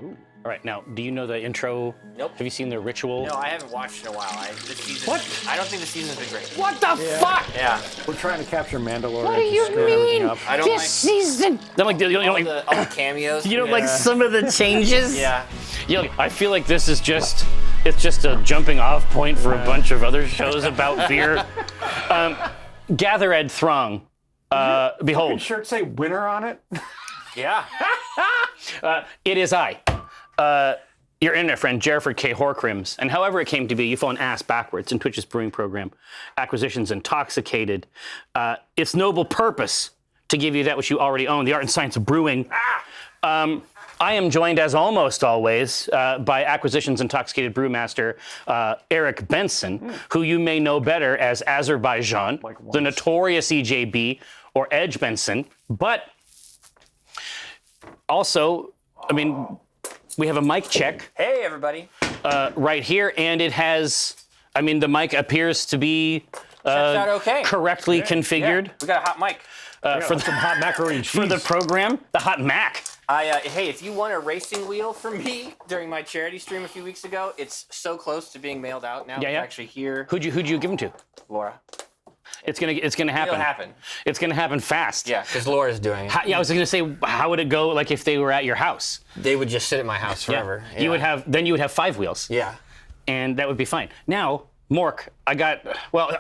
All right, now, do you know the intro? Nope. Have you seen the ritual? No, I haven't watched in a while. This season, What? I don't think the season's been great. What the fuck? Yeah. We're trying to capture Mandalore. What do you mean? I don't This like season. Then like, you don't all like, the cameos. you don't like some of the changes? Yeah. You know, I feel like this is just, it's just a jumping off point for a bunch of other shows about beer. Gather Ed Throng. Behold. Shirt say winner on it? Yeah. It is I, your internet friend, Jerford K. Horcrims, and however it came to be, you fall an ass backwards in Twitch's brewing program, Acquisitions Intoxicated. Its noble purpose to give you that which you already own, the art and science of brewing. I am joined, as almost always, by Acquisitions Intoxicated brewmaster Eric Benson, who you may know better as Azerbaijan, the notorious EJB, or Edge Benson, but also, I mean, we have a mic check Hey, everybody. right here, and it has, I mean, the mic appears to be Checks out okay. correctly configured We got a hot mic. for, Some hot macaroni and cheese. for the program, the Hot Mac. Hey, if you want a racing wheel from me during my charity stream a few weeks ago, it's so close to being mailed out now. Yeah, yeah. It's actually here. Who'd you give them to? Laura. It's gonna happen. It'll happen. It's gonna happen fast. Yeah, because Laura's doing it. Yeah, I was gonna say, how would it go? Like if they were at your house, They would just sit at my house forever. Yeah. you would have 5 wheels. Yeah. And that would be fine. Now, Mork,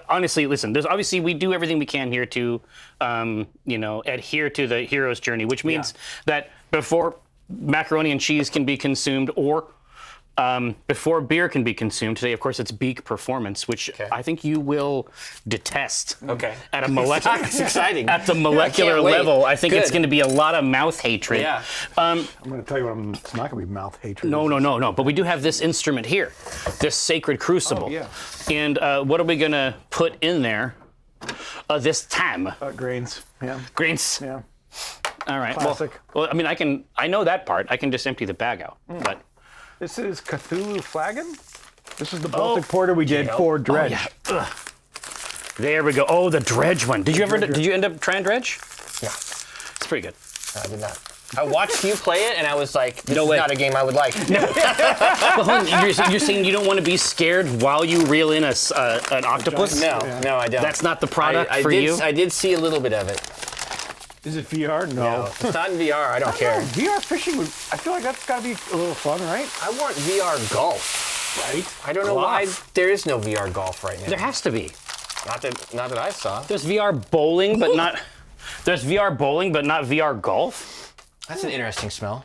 honestly, listen, there's obviously we do everything we can here to, adhere to the hero's journey, which means that before macaroni and cheese can be consumed or before beer can be consumed, today, of course, it's Beak Performance, which I think you will detest. Okay. At a molecular, It's exciting. At the molecular wait. level, I think it's Good. going to be a lot of mouth hatred. Yeah. I'm going to tell you what, it's not going to be mouth hatred. No. But we do have this instrument here, this sacred crucible. Oh, yeah. And what are we going to put in there this time? Grains. Yeah. Grains. Yeah. All right. Classic. Well, I mean, I know that part. I can just empty the bag out. But This is Cthulhu Flagon. This is the Baltic Porter we did for Dredge. there we go. Oh, the dredge one. Did you end up trying dredge? Yeah. It's pretty good. I did not. I watched you play it, and I was like, this No is way. not a game I would like. But hold on, you're saying you don't want to be scared while you reel in an octopus? No, I don't. That's not the product I for did, you? I did see a little bit of it. Is it VR? No. It's not in VR. I don't care. VR fishing, I feel like that's got to be a little fun, right? I want VR golf. Right. I don't know why there is no VR golf right now. There has to be. Not that I saw. There's VR bowling, but not. There's VR bowling, but not VR golf. That's an interesting smell.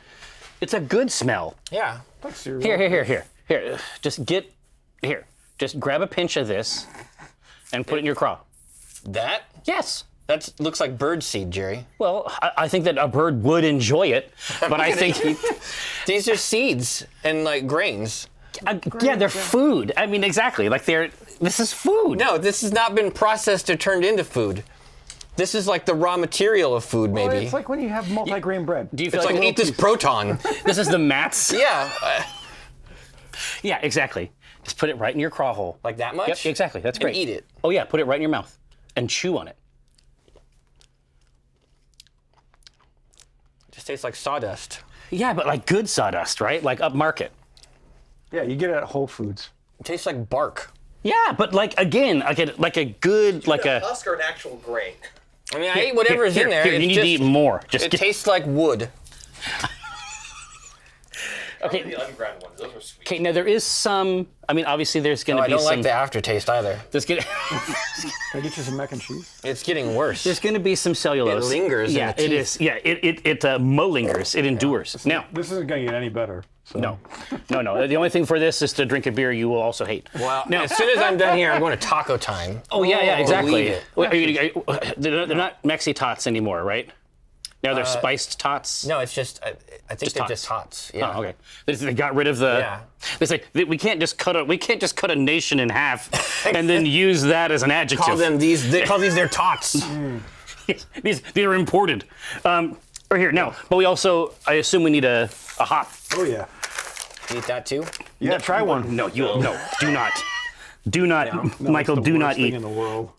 It's a good smell. Yeah. Like cereal. Here. Just grab a pinch of this, and put it in your craw. That? Yes. That looks like bird seed, Jerry. Well, I think that a bird would enjoy it, but I think. These are seeds and like grains. Yeah, they're food. I mean, exactly. Like this is food. No, this has not been processed or turned into food. This is like the raw material of food, maybe. Well, it's like when you have multi-grain bread. Do you feel It's like eat this proton. This is the mats? Yeah. Yeah, exactly. Just put it right in your craw hole. Like that much? Yep, exactly. That's great. And eat it. Oh yeah, put it right in your mouth and chew on it. Just tastes like sawdust. Yeah, but like good sawdust, right? Like upmarket. Yeah, you get it at Whole Foods. It tastes like bark. Yeah, but like again, like a good like a. husk or an actual grain? I mean, I ate whatever's in there. Here, you It's need just, to eat more. Just It tastes like wood. okay. The unground ones, those are sweet. Okay, now there is some. I mean, obviously there's going No, to I be don't some. like the aftertaste either. There's going Can I get you some mac and cheese? It's getting worse. there's going to be some cellulose. It lingers in Yeah, the it teeth. is. Yeah, it malingers. It endures. Now, This isn't going to get any better. So. no. The only thing for this is to drink a beer you will also hate. Well, Now- as soon as I'm done here, I'm going to taco time. Oh yeah, exactly. Believe it. Wait, they're not Mexi tots anymore, right? Now they're spiced tots. No, it's just, I think Just they're tots. just tots. Yeah. Oh, okay. They got rid of the. Yeah. They say we can't just cut a nation in half and then use that as an adjective. They call these their tots. These are imported. Right here now, but we also, I assume we need a hop. Oh, yeah. Eat that too? Yeah, try one. No, do not, Michael, It's the do worst not thing eat. in the world.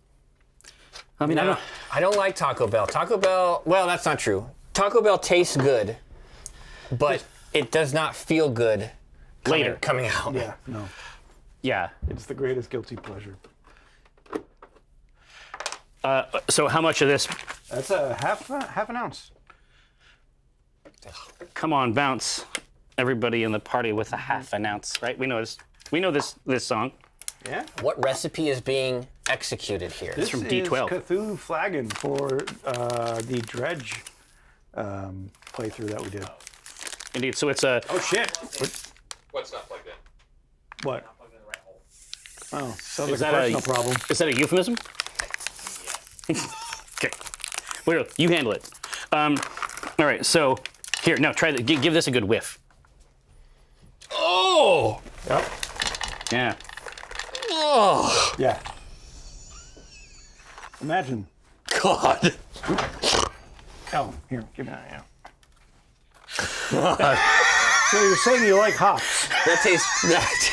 I mean, I don't like Taco Bell. Taco Bell, well, that's not true. Taco Bell tastes good, but it does not feel good Later. coming out. Yeah, no. Yeah. It's the greatest guilty pleasure. So how much of this? That's a half an ounce. Come on, bounce. Everybody in the party with a half an ounce, right? We know this. We know this song. Yeah. What recipe is being executed here? This from is D12. Cthulhu Flagon for the Dredge playthrough that we did. Indeed. So it's a. Oh shit! What's not plugged in? What? Oh, sounds Is like that a a personal problem. Is that a euphemism? Okay. Wait, you handle it. All right. So here, no, try that. Give this a good whiff. Oh! Yep. Yeah. Oh! Yeah. Imagine. God. Oh, here, give me that. Yeah. So you're saying you like hops? That tastes.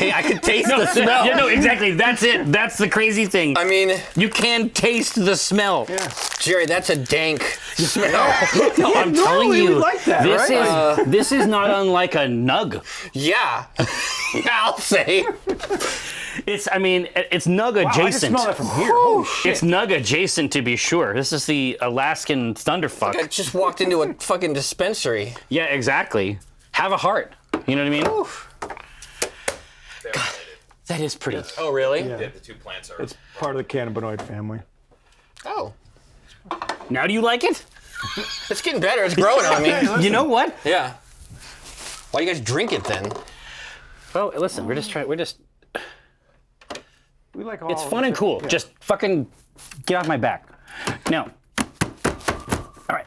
I can taste the smell. Yeah, no, exactly. That's it. That's the crazy thing. I mean, You can taste the smell. Yeah. Jerry, that's a dank smell. No, I'm telling normally you, we like that, this right? is this is not unlike a nug. Yeah. I'll say. It's nug Wow, I can adjacent. smell that from here. Holy shit. It's nug adjacent to be sure. This is the Alaskan thunderfuck. I just walked into a fucking dispensary. Yeah, exactly. Have a heart. You know what I mean? Oof. They're related. That is pretty. Oh, really? Yeah. The two plants are. It's part of the cannabinoid family. Oh. Now do you like it? It's getting better. It's growing on me. You know what? Yeah. Why do you guys drink it then? Well, listen, we're just trying. We like all. It's fun and cool. Yeah. Just fucking get off my back. Now. All right.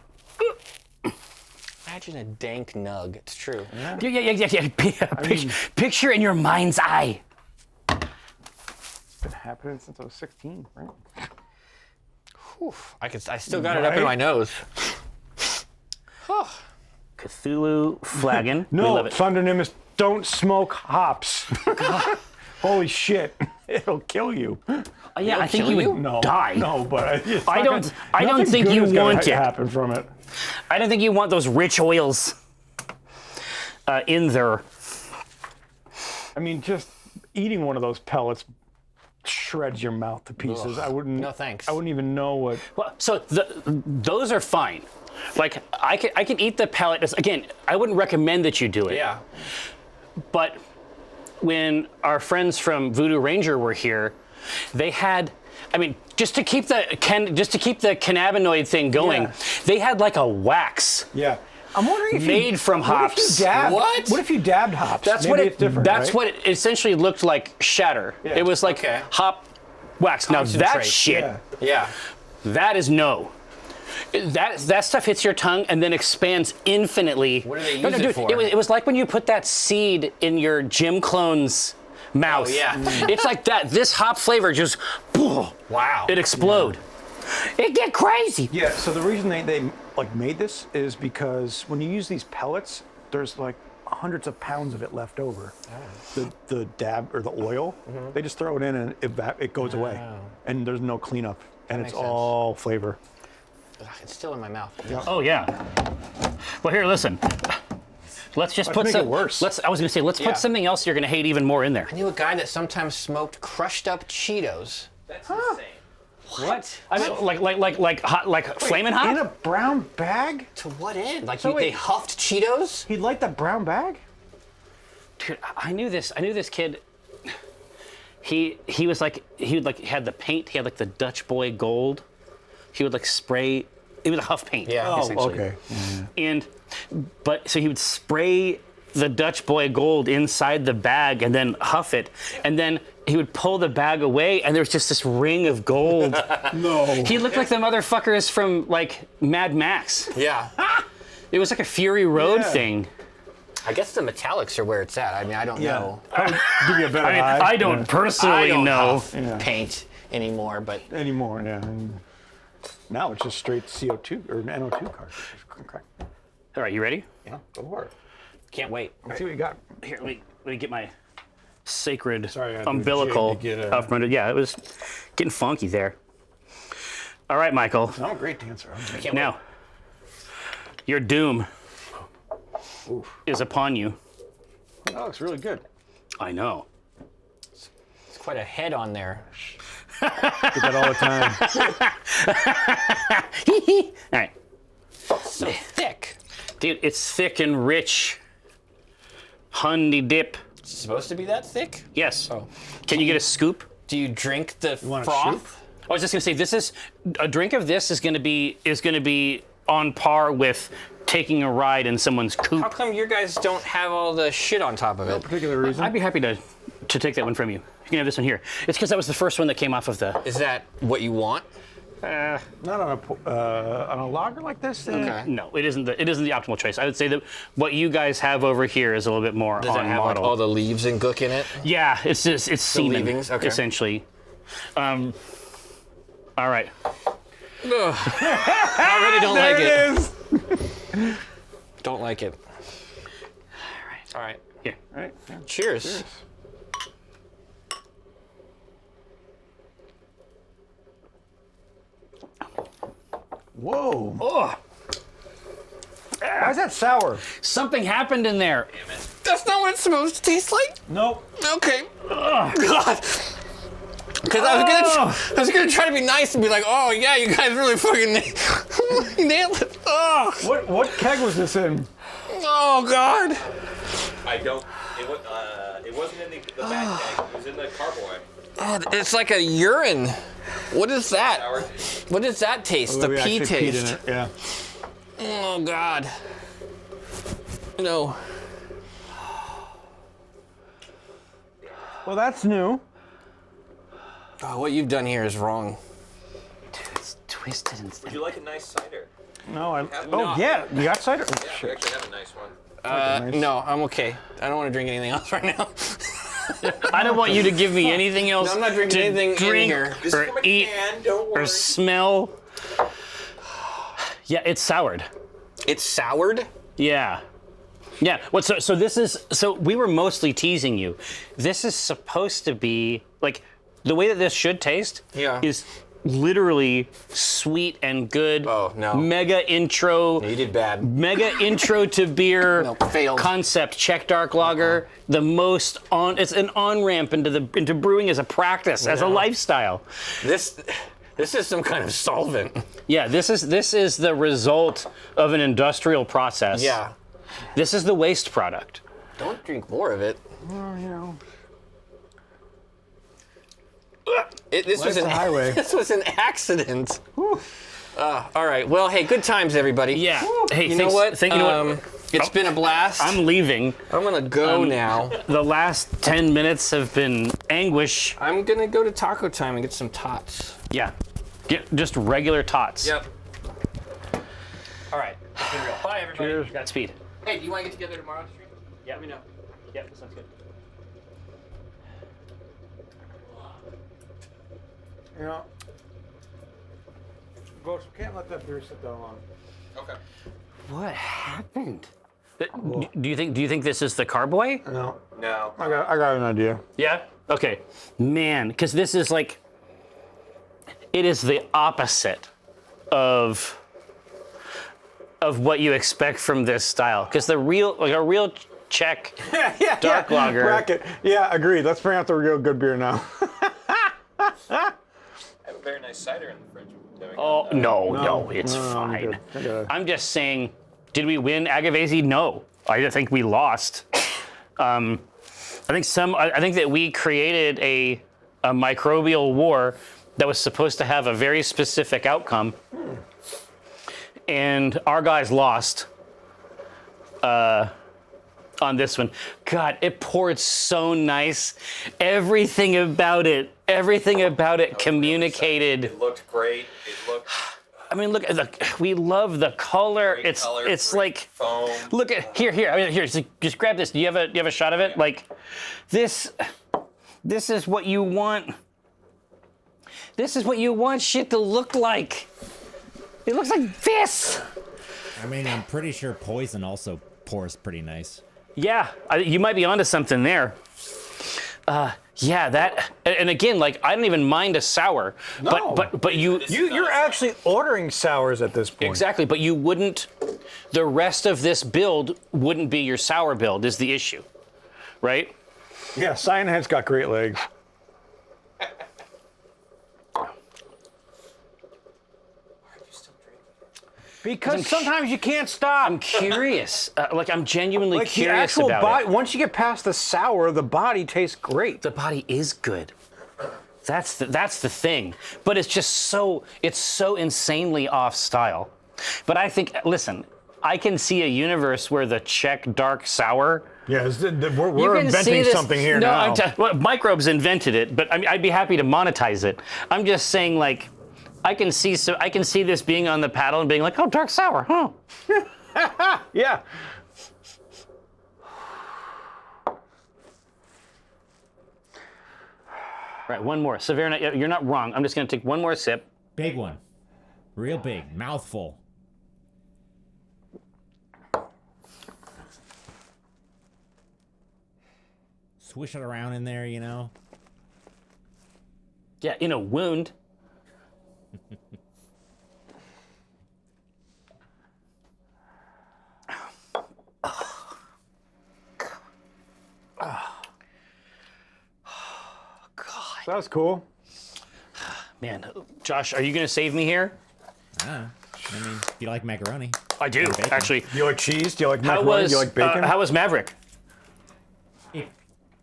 Imagine a dank nug. It's true. Yeah. Picture in your mind's eye. It's been happening since I was 16, right? Whew. I still got it up in my nose. Cthulhu Flagon. We No, love it. Thunder Nimbus, don't smoke hops. Holy shit, it'll kill you. Yeah, I think kill you would you? No, die. No, but I don't nothing think good you is gonna want it. happen from it. I don't think you want those rich oils in there. I mean, just eating one of those pellets shreds your mouth to pieces. I wouldn't. No thanks. I wouldn't even know what. Well, so those are fine. Like I can eat the pellet. Again, I wouldn't recommend that you do it. Yeah. But when our friends from Voodoo Ranger were here, they had. I mean, just to keep the cannabinoid thing going, Yeah. they had like a wax Yeah. I'm wondering if made from hops. What if you dabbed? What? What if you dabbed hops? That's Maybe what it's different. That's right? what it essentially looked like. Shatter. Yeah. It was like Okay. hop wax. Now that Concentrate. shit, Yeah. Yeah. that is no. That stuff hits your tongue and then expands infinitely. What do they No, use it dude, for? It was like when you put that seed in your gym clone's mouth. Oh, yeah. It's like that. This hop flavor just, Wow. it explode. It get crazy. Yeah. So the reason they like made this is because when you use these pellets, there's like hundreds of pounds of it left over. The dab or the oil, they just throw it in and it goes away, and there's no cleanup, and it's makes sense. all flavor. Ugh, it's still in my mouth. Oh yeah. Well, here, listen. Let's just put make some. it worse. I was gonna say, let's Yeah. put something else you're gonna hate even more in there. I knew a guy that sometimes smoked crushed up Cheetos. That's insane. What? I mean, like hot, like flaming hot. In a brown bag? To what end? Like So they wait. huffed Cheetos? He'd like that brown bag? Dude, I knew this kid. He was like had the paint. He had like the Dutch Boy Gold. He would like spray. It was a huff paint. Yeah. Oh, essentially. okay. But so he would spray the Dutch Boy Gold inside the bag and then huff it, and then he would pull the bag away, and there was just this ring of gold. No. He looked like the motherfuckers from like Mad Max. Yeah. It was like a Fury Road Yeah. thing. I guess the metallics are where it's at. I mean, I don't know. Probably give you a better I mean, high. I don't personally I don't know. huff Yeah. paint anymore, but Anymore, yeah. Now it's just straight CO2 or an NO2 card. Correct. All right, you ready? yeah, go for it. Can't wait. Let's see what you got. Here, let me get my sacred Sorry, I had to umbilical jig to get, up from under. Yeah, it was getting funky there. All right, Michael. I'm a great dancer. Can't Now, your doom. is upon you. That looks really good. I know. It's quite a head on there. Get that all the time. All right. So thick. Dude, it's thick and rich. Hundy dip. It's supposed to be that thick? Yes. Oh. Can you get a scoop? Do you drink the want a froth? I was just gonna say, this is a drink of this is gonna be on par with taking a ride in someone's coupe. How come your guys don't have all the shit on top of it? Particular reason. I'd be happy to take that one from you. You can have this one here. It's because that was the first one that came off of the. Is that what you want? Not on a lager like this. Okay. No, it isn't the optimal choice. I would say that what you guys have over here is a little bit more Does it on have like model. all the leaves and gook in it? Yeah, it's semen, leavings? Okay. essentially. All right. I already don't like it. Don't like it. All right. Here. All right. Cheers. Whoa. Oh, Why is that sour? something happened in there. That's not what it's supposed to taste like? Nope. Okay. Oh, God. Because I was gonna try to be nice and be like, oh yeah, you guys really fucking nailed it. Oh, What keg was this in? oh God. I don't. It wasn't in the bag tag. It was in the carboy. Oh, it's like a urine. What is that? Sour. What does that taste? The We pee actually peed in taste. it, yeah. Oh God. No. Well, that's new. Oh, what you've done here is wrong. It's twisted and Would stuff. you like a nice cider? No, I. no. Oh yeah, you got cider. Oh, Yeah, we shit. actually have a nice one. Nice. No, I'm okay. I don't want to drink anything else right now. I don't want you to give me anything else No, I'm not drinking to anything in drink here. This or is from a eat can. Don't or worry. smell. Yeah, it's soured. It's soured? Yeah. Yeah. What? So this is. So we were mostly teasing you. This is supposed to be like the way that this should taste. Yeah. Is literally sweet and good. Oh, no. Mega intro. You did bad. Mega intro to beer No, failed. concept. Czech dark lager. The most on. It's an on ramp into brewing as a practice, as a lifestyle. This is some kind of solvent. Yeah. This is the result of an industrial process. Yeah. This is the waste product. Don't drink more of it. Well, you know. This was the highway. This was an accident. All right. Well, hey, good times, everybody. Yeah. Hey, You know what? you know what? It's been a blast. I'm leaving. I'm gonna go now. The last 10 minutes have been anguish. I'm gonna go to Taco Time and get some tots. Yeah. Get just regular tots. Yep. All right. It's been real. Bye, everybody. Cheers. Godspeed. Hey, do you want to get together tomorrow, stream? Yeah. Let me know. Yeah, that sounds good. You know. Folks, we can't let that beer sit that long. Okay. What happened? Do you think this is the carboy? No. No. I got an idea. Yeah. Okay. Man, because this is like, it is the opposite of what you expect from this style. Because a real Czech dark lager. Bracket. Yeah, agreed. Let's bring out the real good beer now. I have a very nice cider in the fridge. There we go. Oh no, it's I'm fine. good. I got it. I'm just saying, did we win Agavesi? No, I think we lost. I think that we created a microbial war that was supposed to have a very specific outcome, and our guys lost. On this one, God, it poured so nice. Everything about it communicated. It looked great. It looked I mean, look, we love the color. great It's color, it's great like, foam. look at here. I mean, here, just grab this. Do you have a shot of it? Like, this is what you want. This is what you want shit to look like. It looks like this. I mean, I'm pretty sure Poison also pours pretty nice. Yeah, you might be onto something there. Yeah, that, and again, like, I don't even mind a sour, No. but you You're actually ordering sours at this point. exactly, but you wouldn't the rest of this build wouldn't be your sour build is the issue, right? Yeah, Cyanhead's got great legs. Because sometimes you can't stop. I'm curious. I'm genuinely Like the curious actual about body, it. once you get past the sour, the body tastes great. The body is good. That's the thing. But it's just so insanely off style. But I think, listen, I can see a universe where the Czech dark sour. Yeah, You we're can see inventing this- something here no, now. well, microbes invented it, but I mean, I'd be happy to monetize it. I'm just saying, like, I can see this being on the paddle and being like, oh, dark sour, huh? Yeah. Right, one more. Severna, you're not wrong. I'm just going to take one more sip. Big one. Real big. Mouthful. Swish it around in there, you know? Yeah, in a wound. That was cool. Man, Josh, are you going to save me here? I mean, if you like macaroni. I do, bacon. actually. Do you like cheese? Do you like How macaroni? was, Do you like bacon? how was Maverick?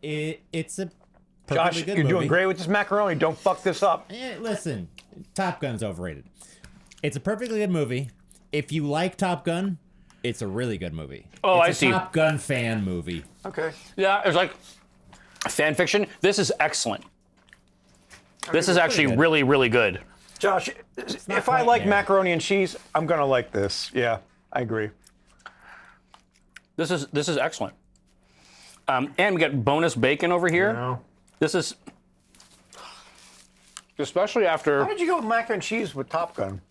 It's a perfectly Josh, good you're movie. doing great with this macaroni. Don't fuck this up. Listen, Top Gun's overrated. It's a perfectly good movie. If you like Top Gun, it's a really good movie. Oh, it's I a see. Top Gun fan movie. Okay. Yeah, it's like fan fiction. This is excellent. This is actually good. really, really good. Josh, if I quite like there. macaroni and cheese, I'm gonna like this. Yeah, I agree. This is excellent. And we got bonus bacon over here. No. This is especially after. How did you go with mac and cheese with Top Gun?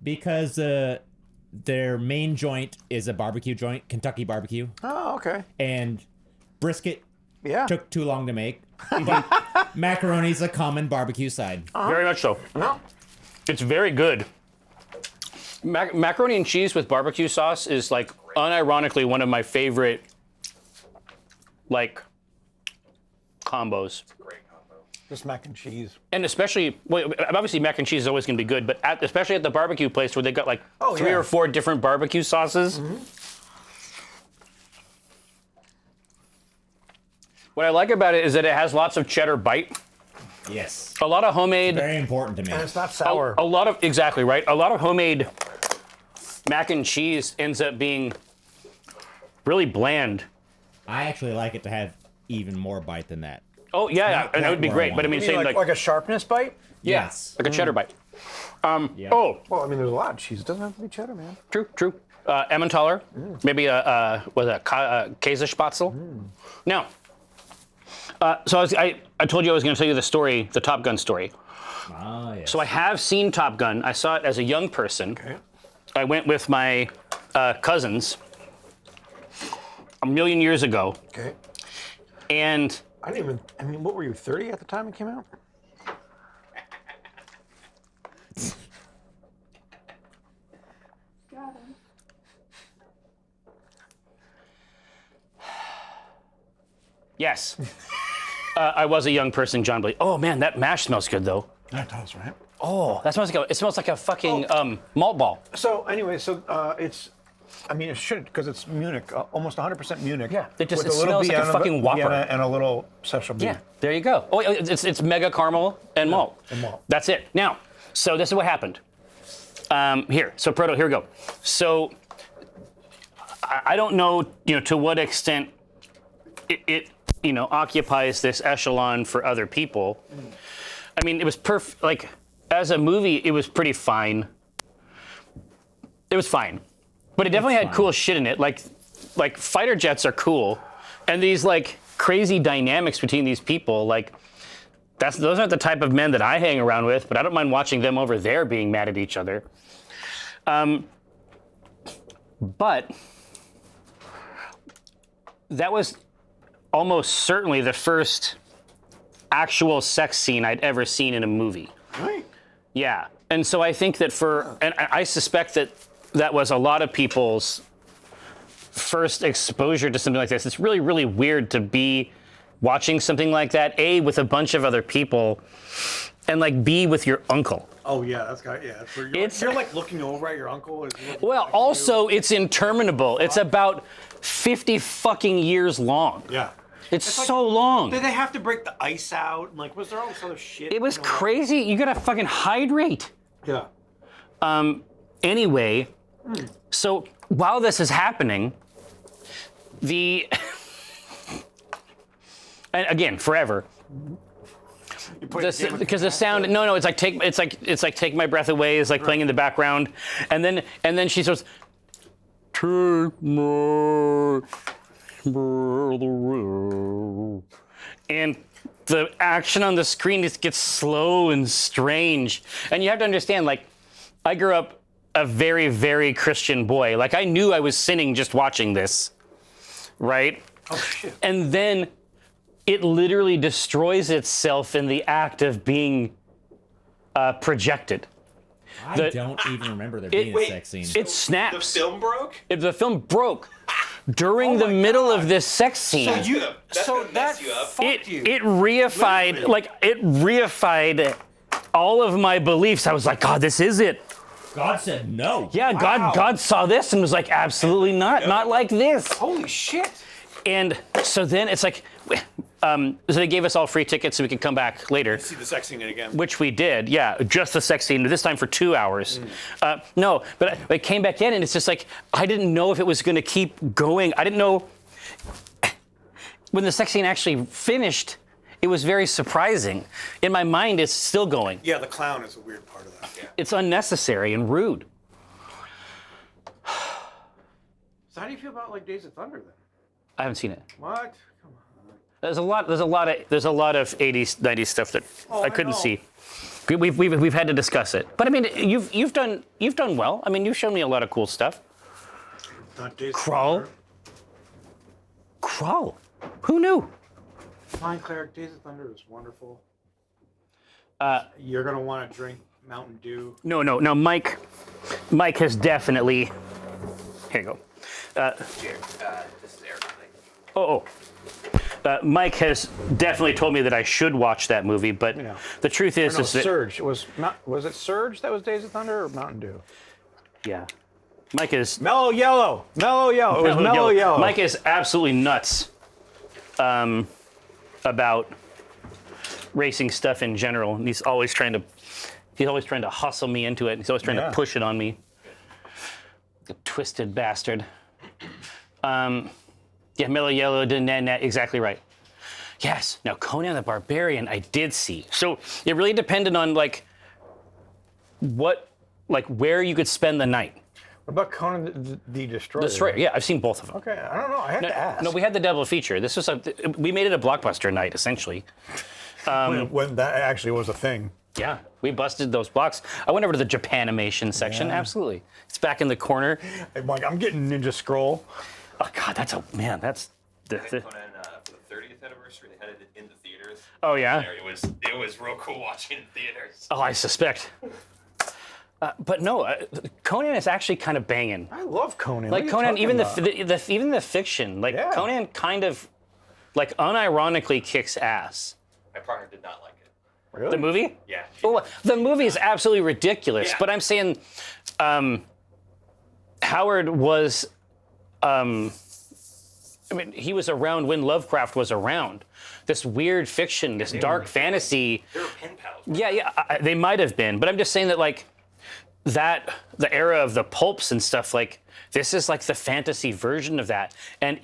Because their main joint is a barbecue joint, Kentucky barbecue, Oh, okay. and brisket Yeah. took too long to make. But macaroni's a common barbecue side. Very much so. No. It's very good. Macaroni and cheese with barbecue sauce is like unironically one of my favorite like combos. Just mac and cheese. And especially, well, obviously mac and cheese is always going to be good, but especially at the barbecue place where they got like three yeah. or four different barbecue sauces. What I like about it is that it has lots of cheddar bite, Yes. a lot of homemade. Very important to me. And it's not sour. A lot of, exactly right. A lot of homemade mac and cheese ends up being really bland. I actually like it to have even more bite than that. Oh yeah, not and that would be quite where I great. But I want mean, You mean saying like a sharpness bite? yeah, Yes. like a cheddar bite. Yeah. Oh, Well, I mean, there's a lot of cheese. It doesn't have to be cheddar, man. true. Emmentaler, maybe a Käsespatzel. Now, so I told you I was going to tell you the story, the Top Gun story. Oh, yes. So I have seen Top Gun. I saw it as a young person. Okay. I went with my cousins a million years ago, Okay. and I didn't even. I mean, what were you, 30 at the time it came out? yes, I was a young person, John Blake. Oh man, that mash smells good though. That does, right? Oh, that smells like it smells like a fucking malt ball. So anyway, it's. I mean, it should because it's Munich, almost 100% Munich. Yeah, it with a smells like a Vienna- fucking Whopper. Vienna and a little Session Yeah, there you go. Oh, it's mega caramel and malt. and malt. That's it. Now, so this is what happened. Here, so Proto, here we go. So I don't know, to what extent it occupies this echelon for other people. I mean, it was perfect. Like as a movie, it was pretty fine. It was fine, but it definitely had cool shit in it. Like fighter jets are cool, and these like crazy dynamics between these people. Like those aren't the type of men that I hang around with, but I don't mind watching them over there being mad at each other. But that was almost certainly the first actual sex scene I'd ever seen in a movie. Right. Yeah. And so I think that and I suspect that that was a lot of people's first exposure to something like this. It's really, really weird to be watching something like that, A, with a bunch of other people, and like B, with your uncle. Oh yeah, that's got That's where you're like looking over at your uncle. Well, also, it's interminable. It's about 50 fucking years long. Yeah. It's like- so long. Did they have to break the ice out? And like, was there all this other shit? It was crazy. You gotta fucking hydrate. Yeah. Anyway, so while this is happening, and again, forever. Because the sound, no, it's like take my breath away is like playing in the background, and then she starts, take my breath away, and the action on the screen just gets slow and strange, and you have to understand, like, I grew up a very, very Christian boy. Like, I knew I was sinning just watching this, right? Oh shit. And then it literally destroys itself in the act of being projected. I don't even remember there being a sex scene. It The snaps. film broke? The film broke during the middle of this sex scene. That's gonna mess you up. It reified, like, it reified all of my beliefs. I was like, God, this is it. God said no. Yeah, God saw this and was like, absolutely not like this. Holy shit. And so then it's like, so they gave us all free tickets so we could come back later. See the sex scene again. Which we did, yeah, just the sex scene, this time for 2 hours. No, but I came back in and it's just like, I didn't know if it was gonna keep going. I didn't know, when the sex scene actually finished, it was very surprising. In my mind, it's still going. Yeah, the clown is a weird part of that. Yeah. It's unnecessary and rude. So how do you feel about like Days of Thunder then? I haven't seen it. What? Come on. There's a lot of 80s, 90s stuff that I couldn't know. see. We've had to discuss it. But I mean, you've done well. I mean, you've shown me a lot of cool stuff. Not Days of Crawl. Thunder. Crawl. Who knew? Flying Cleric, Days of Thunder is wonderful. You're gonna want to drink Mountain Dew. No. Mike has definitely. Here you go. This is Eric. Mike has definitely told me that I should watch that movie, but Yeah. the truth is, No, is that Surge. Was it Surge that was Days of Thunder or Mountain Dew? yeah, Mike is Mellow Yellow. Mellow Yellow. It was Mellow Yellow. Mike is absolutely nuts about racing stuff in general, and he's always trying to hustle me into it. He's always trying to push it on me. The twisted bastard. Yeah, Mellow Yellow, exactly right. Yes. Now, Conan the Barbarian, I did see. So it really depended on where you could spend the night. What about Conan the Destroyer? Destroyer. Yeah, I've seen both of them. Okay, I don't know. I had to ask. No, we had the double feature. This was we made it a blockbuster night, essentially. when that actually was a thing. Yeah, we busted those blocks. I went over to the Japanimation section. Yeah. Absolutely. It's back in the corner. I'm getting Ninja Scroll. Oh God, that's the Conan, for the 30th anniversary, they had it in the theaters. Oh yeah. It was real cool watching in theaters. Oh, I suspect. But no, Conan is actually kind of banging. I love Conan. Like Conan, even even the fiction, like Yeah. Conan, kind of, like unironically kicks ass. My partner did not like it. Really? The movie? Yeah. Well, the movie is absolutely ridiculous. Yeah. But I'm saying, Howard was, he was around when Lovecraft was around. This weird fiction, this dark fantasy. They were pen pals. Yeah, they might have been. But I'm just saying that, the era of the pulps and stuff, this is like the fantasy version of that. And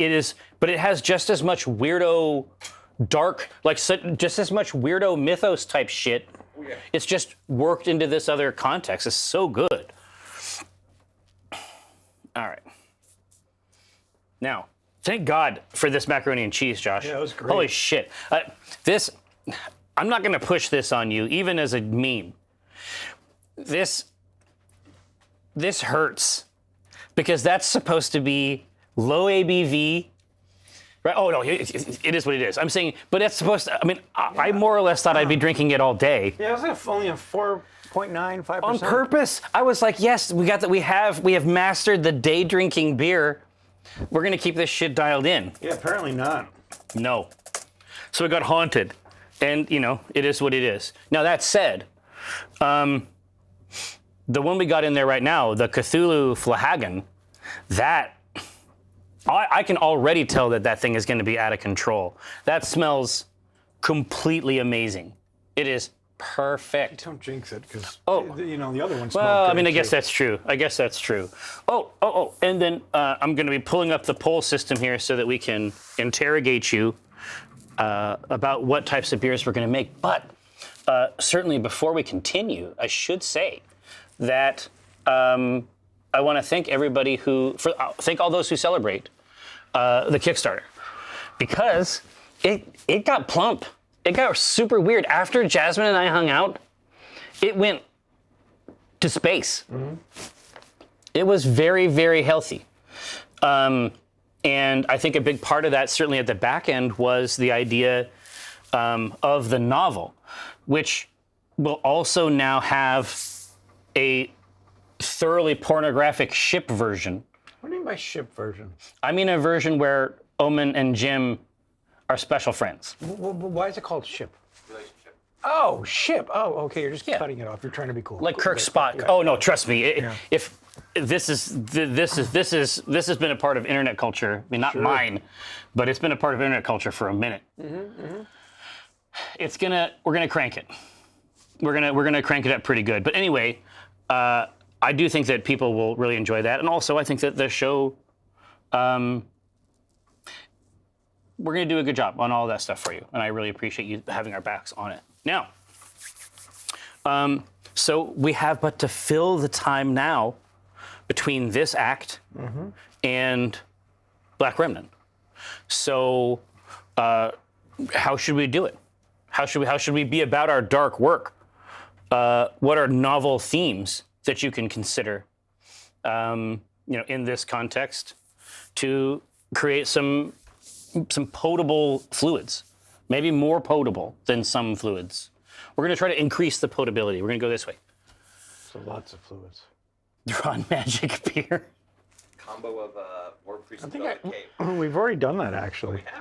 but it has just as much weirdo, dark, just as much weirdo mythos type shit. Yeah. It's just worked into this other context. It's so good. All right. Now, thank God for this macaroni and cheese, Josh. Yeah, it was great. Holy shit. I'm not going to push this on you, even as a meme. This hurts because that's supposed to be low ABV. Right? Oh, no, it is what it is. I'm saying, but it's supposed to, I more or less thought I'd be drinking it all day. Yeah, it was only a 4 0.9, 5%. On purpose. I was like, yes, we got that. We have mastered the day drinking beer. We're gonna keep this shit dialed in. Yeah, apparently not. No. So it got haunted, and it is what it is. Now that said, the one we got in there right now, the Cthulhu Flahagan, that I can already tell that thing is going to be out of control. That smells completely amazing. It is perfect. Don't jinx it, because the other one smelled Well, I great, mean, I guess too. that's true. Oh, and then I'm going to be pulling up the poll system here so that we can interrogate you about what types of beers we're going to make. But certainly before we continue, I should say that I want to thank everybody thank all those who celebrate the Kickstarter, because it got plump. It got super weird. After Jasmine and I hung out, it went to space. Mm-hmm. It was very, very healthy. And I think a big part of that, certainly at the back end, was the idea of the novel, which will also now have a thoroughly pornographic ship version. What do you mean by ship version? I mean a version where Omin and Jim are special friends. Why is it called ship? Relationship. Oh, ship. Oh, okay. You're just cutting it off. You're trying to be cool. Like Cool. Kirk Spock. Yeah. Oh no, trust me. If this has been a part of internet culture. I mean, not mine, but it's been a part of internet culture for a minute. Mm-hmm. We're gonna crank it. We're gonna crank it up pretty good. But anyway, I do think that people will really enjoy that, and also I think that the show, we're gonna do a good job on all that stuff for you, and I really appreciate you having our backs on it. Now, so we have but to fill the time now between this act and Black Remnant. So, how should we do it? How should we be about our dark work? What are novel themes that you can consider, in this context, to create some potable fluids, maybe more potable than some fluids. We're going to try to increase the potability. We're going to go this way. So lots of fluids. Drawn magic beer. Combo of War Priest and I Velvet think Cape. we've already done that, actually. Yeah.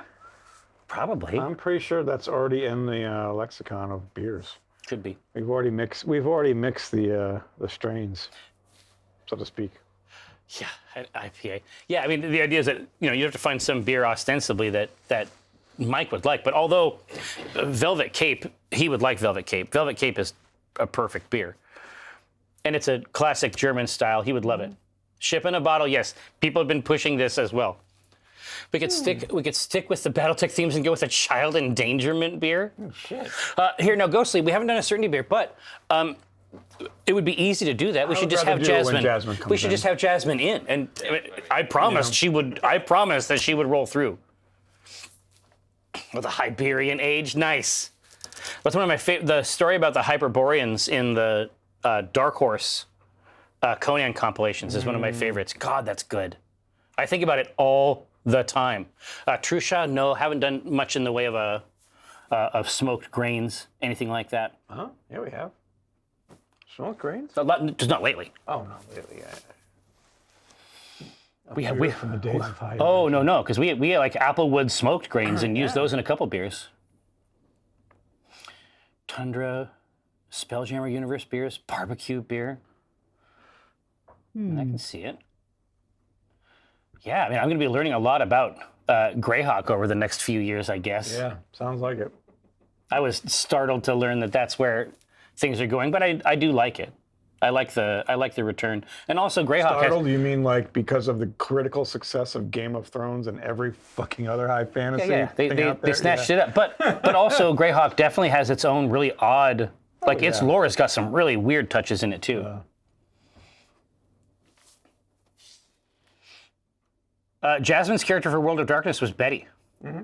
Probably. I'm pretty sure that's already in the lexicon of beers. Could be. We've already mixed the strains, so to speak. Yeah, IPA. Yeah, I mean, the idea is that, you have to find some beer ostensibly that Mike would like. But although Velvet Cape, he would like Velvet Cape. Velvet Cape is a perfect beer. And it's a classic German style. He would love it. Ship in a bottle, yes. People have been pushing this as well. We could stick with the BattleTech themes and go with a child endangerment beer. Oh, shit. Here, now, Ghostly, we haven't done a certainty beer, but it would be easy to do that. We should just have Jasmine. We should just have Jasmine in, and I promised she would. I promised that she would roll through with a Iberian age. Nice. That's one of my favorite. The story about the Hyperboreans in the Dark Horse Conan compilations is one of my favorites. God, that's good. I think about it all the time. Trusha, no, haven't done much in the way of smoked grains, anything like that. Huh? Yeah, we have. Smoked grains? Just not lately. Oh, no, really. We from the days of high. Oh no, because we like Applewood smoked grains and use those in a couple beers. Tundra, Spelljammer Universe beers, barbecue beer. I can see it. Yeah, I mean, I'm going to be learning a lot about Greyhawk over the next few years, I guess. Yeah, sounds like it. I was startled to learn that that's where things are going, but I do like it. I like the return, and also Greyhawk. Startled? You mean like because of the critical success of Game of Thrones and every fucking other high fantasy? Yeah, thing out they there? snatched it up, but also Greyhawk definitely has its own really odd, like its lore has got some really weird touches in it too. Jasmine's character for World of Darkness was Betty. Mm-hmm.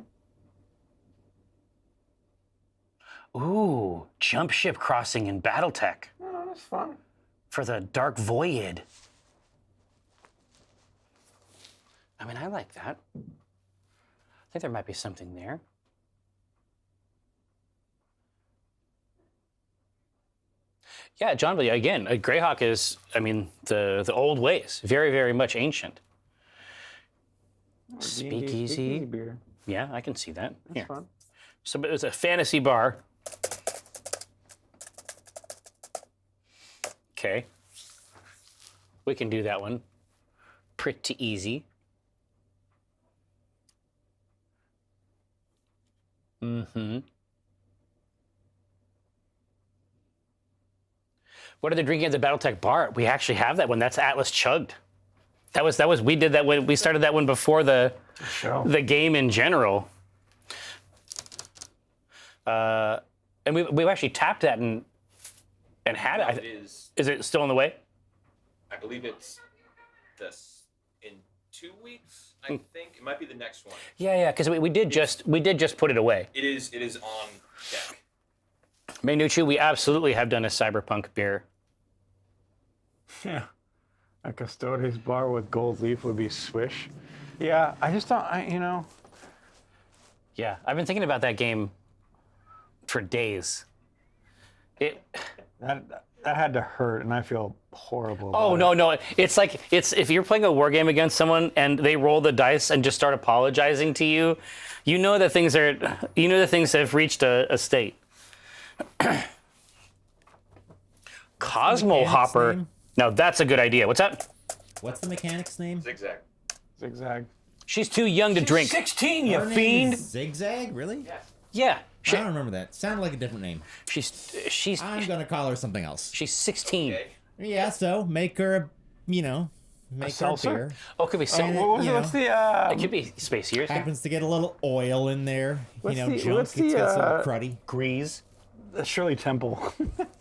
Ooh, jump ship crossing in BattleTech. Oh, that's fun. For the Dark Void. I mean, I like that. I think there might be something there. Yeah, John, but again, Greyhawk is, I mean, the old ways, very, very much ancient. Speakeasy. beer. Yeah, I can see that. Here. Fun. So it was a fantasy bar. Okay. We can do that one. Pretty easy. Mm-hmm. What are they drinking at the BattleTech bar? We actually have that one. That's Atlas Chugged. That was we did that when we started that one before the game in general. And we actually tapped that and had it. It is. Is it still on the way? I believe it's this in 2 weeks. I think it might be the next one. Yeah, because we did just put it away. It is on deck. Menucci, we absolutely have done a cyberpunk beer. Yeah. A Custodes bar with gold leaf would be swish. Yeah, I just don't, Yeah, I've been thinking about that game for days. That had to hurt, and I feel horrible about Oh, it. no. It's like, if you're playing a war game against someone and they roll the dice and just start apologizing to you, you know that things have reached a state. Cosmo mechanic's Hopper. name? Now that's a good idea. What's that? What's the mechanic's name? Zigzag. Zigzag. She's too young to drink. 16, you Her name fiend! is Zigzag? Really? Yeah. I don't remember that. Sounded like a different name. She's I'm gonna call her something else. 16. Okay. Yeah, so make her, make her a seltzer? beer. Oh, could be so. What's the, It could be Space Years. Happens to get a little oil in there. What's Junk. the- what's It's the, got some cruddy. Grease. Shirley Temple.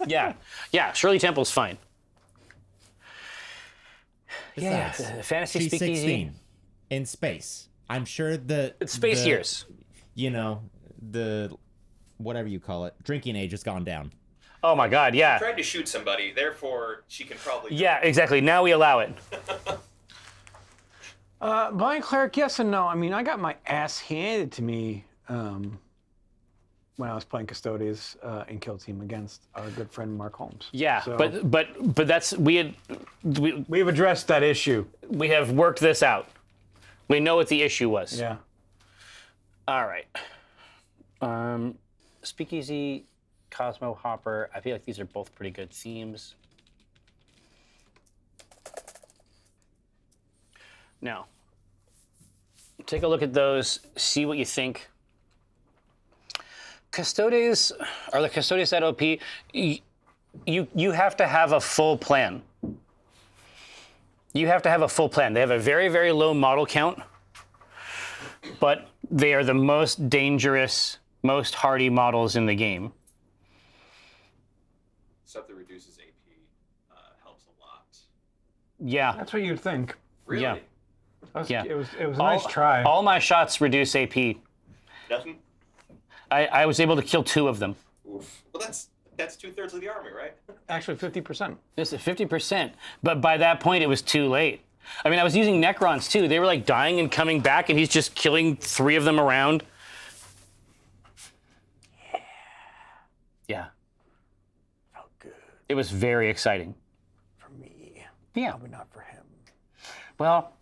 Yeah. Shirley Temple's fine. Besides, Fantasy she's Speakeasy. 16 in space. I'm sure It's Space Years. The whatever you call it, drinking age has gone down. Oh my God, yeah. Tried to shoot somebody, therefore she can probably. Yeah, exactly. Now we allow it. Blind Cleric, yes and no. I mean, I got my ass handed to me when I was playing Custodes in Kill Team against our good friend Mark Holmes. Yeah, So- but that's we We've addressed that issue. have worked this out. We know what the issue was. Yeah. All right. Speakeasy, Cosmo Hopper. I feel like these are both pretty good themes. Now, take a look at those. See what you think. Custodes, or the Custodes at OP, you have to have a full plan. You have to have a full plan. They have a very, very low model count, but they are the most dangerous, most hardy models in the game. Stuff that reduces AP helps a lot. Yeah. That's what you'd think. Really? Yeah. Yeah. It was a nice try. All my shots reduce AP. Nothing. I was able to kill 2 of them. Oof. Well, that's 2/3 of the army, right? Actually, 50%. This is 50%, but by that point it was too late. I mean, I was using Necrons too. They were like dying and coming back, and he's just killing 3 of them around. Yeah. Felt good It was very exciting. for me, Yeah. but not for him. Well,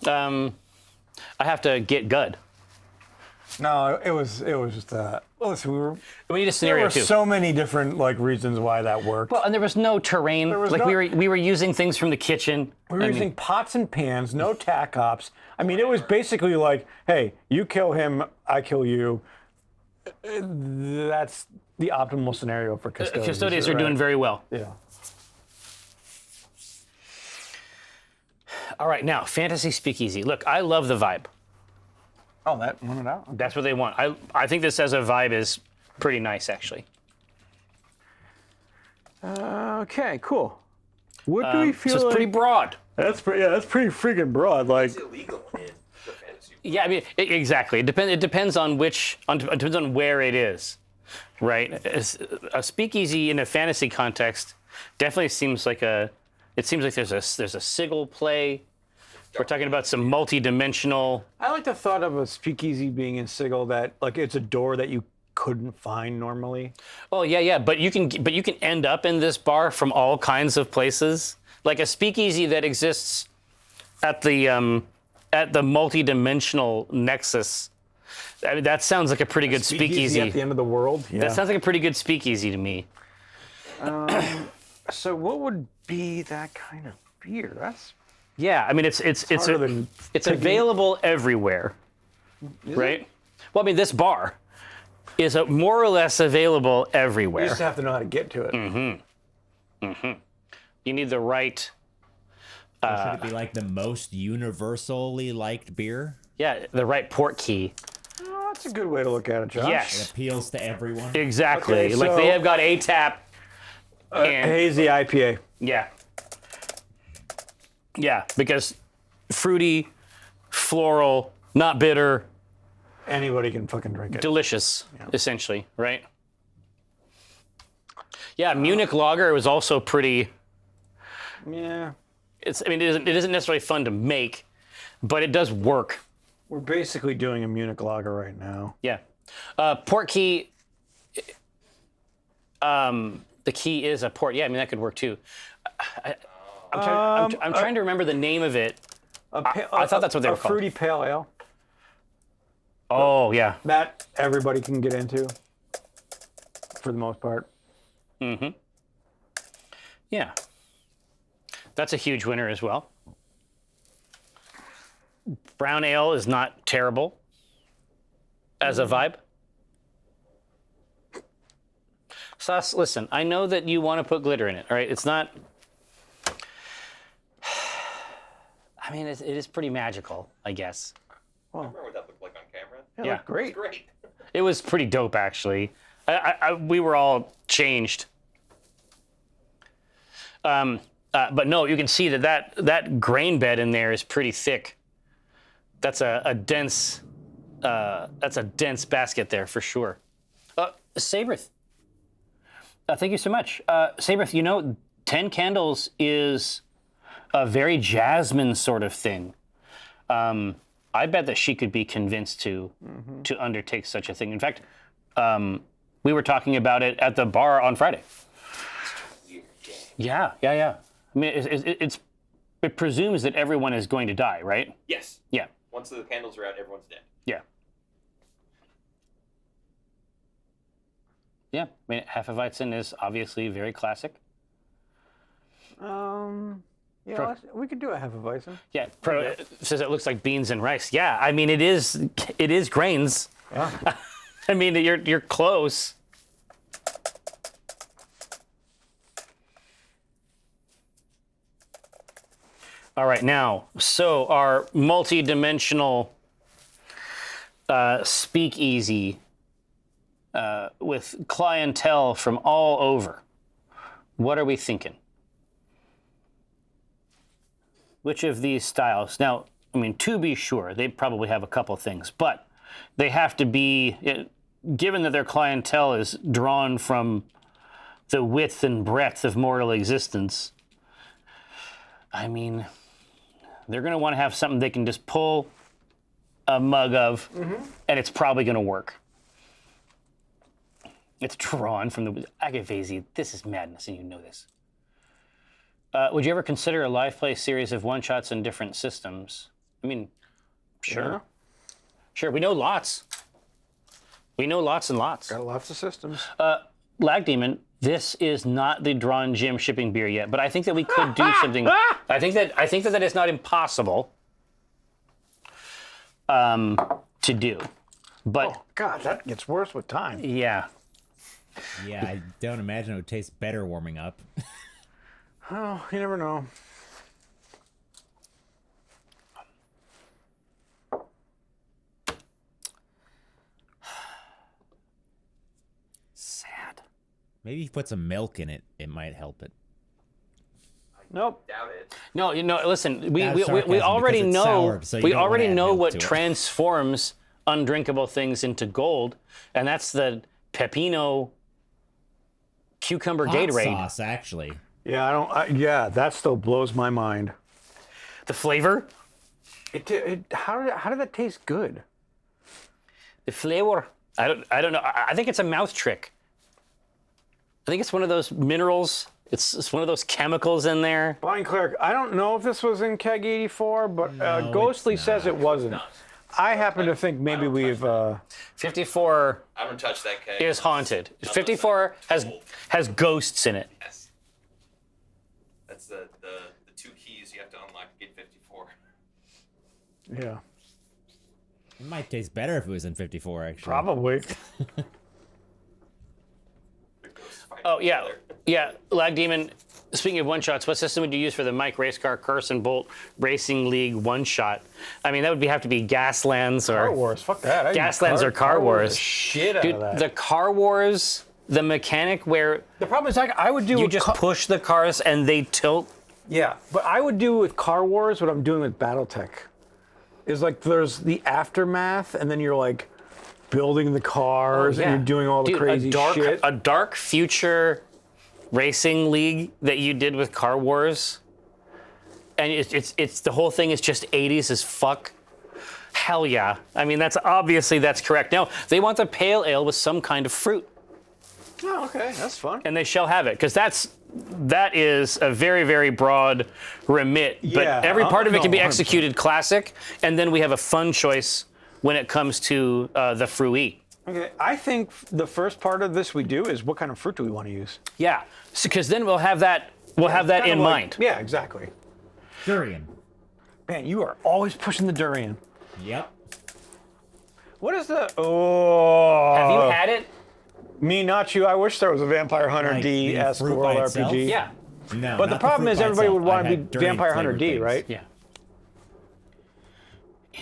I have to get Gud. No, it was just listen, We need a there scenario were too. so many different reasons why that worked. Well, and there was no terrain. was Like no- we were using things from the kitchen. We were using pots and pans, no tac ops. I mean, it was basically like, hey, you kill him, I kill you. That's the optimal scenario for Custodes. Custodians are doing very well. Yeah. All right, now Fantasy Speakeasy. Look, I love the vibe. Oh, that won it out. That's what they want. I think this as a vibe is pretty nice, actually. Okay, cool. What do we feel So it's like? pretty broad. That's pretty freaking broad. Like, It's illegal in the fantasy. Yeah, I mean, exactly. It depends on depends on where it is, right? A speakeasy in a fantasy context definitely seems like there's a sigil play. We're talking about some multi-dimensional. I like the thought of a speakeasy being in Sigil that like it's a door that you couldn't find normally. Oh yeah, but you can end up in this bar from all kinds of places, like a speakeasy that exists at the multi-dimensional nexus. I mean, that sounds like a pretty good speakeasy. at the end of the world. Yeah. That sounds like a pretty good speakeasy to me. So what would be that kind of beer? That's Yeah, I mean it's harder than available everywhere, right? Well, I mean this bar is more or less available you everywhere. just have to know how to get to it. You need the right. Should it be like the most universally liked beer? Yeah, the right port key. Oh, that's a good way to look at it, Josh. Yes. It appeals to everyone. Exactly. Okay, like so- they have got a tap. And Hazy IPA. yeah. Yeah, because fruity, floral, not bitter, Anybody can fucking drink it. delicious, essentially, right? Yeah, Munich Lager was also pretty. Yeah. I mean, it isn't necessarily fun to make, but it does work. We're basically doing a Munich lager right now. Yeah. Port key. The key is a port. Yeah, I mean that could work too. I'm trying to remember the name of it. I thought that's what they were a called. fruity pale ale. Oh yeah. That everybody can get into, for the most part. Yeah. That's a huge winner as well. Brown ale is not terrible as a vibe. Sauce, listen, I know that you want to put glitter in it, all right? It's not. I mean, it is pretty magical, I guess. I remember what that looked like on camera. Yeah. Great. Great. It was pretty dope, actually. We were all changed. But no, you can see that grain bed in there is pretty thick. That's a dense basket there for sure. Sabrith, thank you so much. Sabrith, 10 Candles is a very jasmine sort of thing. I bet that she could be convinced to undertake such a thing. In fact, we were talking about it at the bar on Friday. Yeah. I mean, it presumes that everyone is going to die, right? Yes. Yeah. Once the candles are out, everyone's dead. Yeah. Yeah. I mean, Hefeweizen is obviously very classic. Yeah, we could do a Hefeweizen. Yeah. It says it looks like beans and rice. Yeah. I mean, it is grains. Yeah. I mean, you're close. All right, now, so our multi-dimensional speakeasy with clientele from all over. What are we thinking? Which of these styles? Now, I mean, to be sure, they probably have a couple things, but they have to be, given that their clientele is drawn from the width and breadth of mortal existence, I mean, they're going to want to have something they can just pull a mug of, and it's probably going to work. It's drawn from the Agavesi. This is madness, and you know this. Would you ever consider a live play series of one-shots in different systems? I mean, sure. Yeah. Sure, we know lots. We know lots and lots. Got lots of systems. Lag Demon, this is not the Drawn Gym shipping beer yet, but I think that we could do something. I think that it's not impossible to do. But Oh, God, that gets worse with time. yeah. Yeah, I don't imagine it would taste better warming up. Oh, you never know. Sad. Maybe if you put some milk in it, it might help it. Nope. Doubt it. No, listen, we That's sarcasm, already because it's know soured, so you we don't wanna already add know milk what to it. transforms undrinkable things into gold, and that's the pepino cucumber Hot Gatorade. sauce, actually. Yeah, yeah, that still blows my mind. The flavor, How did that taste good? the flavor. I don't know. I think it's a mouth trick. I think it's one of those minerals. It's one of those chemicals in there. Blind Cleric, I don't know if this was in Keg 84, but No, Ghostly it's says not. it wasn't. I happen to think maybe we've. 54 I don't touch that keg. is haunted. 54 has ghosts in it. Yes. That's the 2 keys you have to unlock to get 54. Yeah. It might taste better if it was in 54, actually. Probably. The ghosts fight Oh, yeah. together. Yeah, Lag Demon, speaking of one-shots, what system would you use for the Mike Race Car Curse and Bolt Racing League one-shot? I mean, that would have to be Gaslands or... Car Wars, fuck that. I Gaslands or Car Wars. the shit out Dude, of that. the Car Wars, the mechanic where The problem is, I would do you with just ca- push the cars and they tilt. Yeah, but I would do with Car Wars what I'm doing with BattleTech. Is like there's the aftermath, and then you're like building the cars, and you're doing all the Dude, crazy shit. A dark future racing league that you did with Car Wars, and it's the whole thing is just 80s as fuck. Hell yeah! I mean, that's correct. Now they want the pale ale with some kind of fruit, Oh, okay, that's fun. and they shall have it because that is a very, very broad remit. But Yeah, every part of it can be 100%. executed classic, and then we have a fun choice when it comes to the fruit. Okay, I think the first part of this we do is what kind of fruit do we want to use? Yeah, because then we'll have that. We'll have that Kind in of like- mind. Yeah, exactly. Durian. Man, you are always pushing the durian. Yep. What is the? Oh. Have you had it? Me, not you. I wish there was a Vampire Hunter Like D the esque fruit world by itself? RPG. Yeah. No. But the not problem fruit is by everybody itself. would want I to had be durian Vampire Hunter flavored D, things. right? Yeah.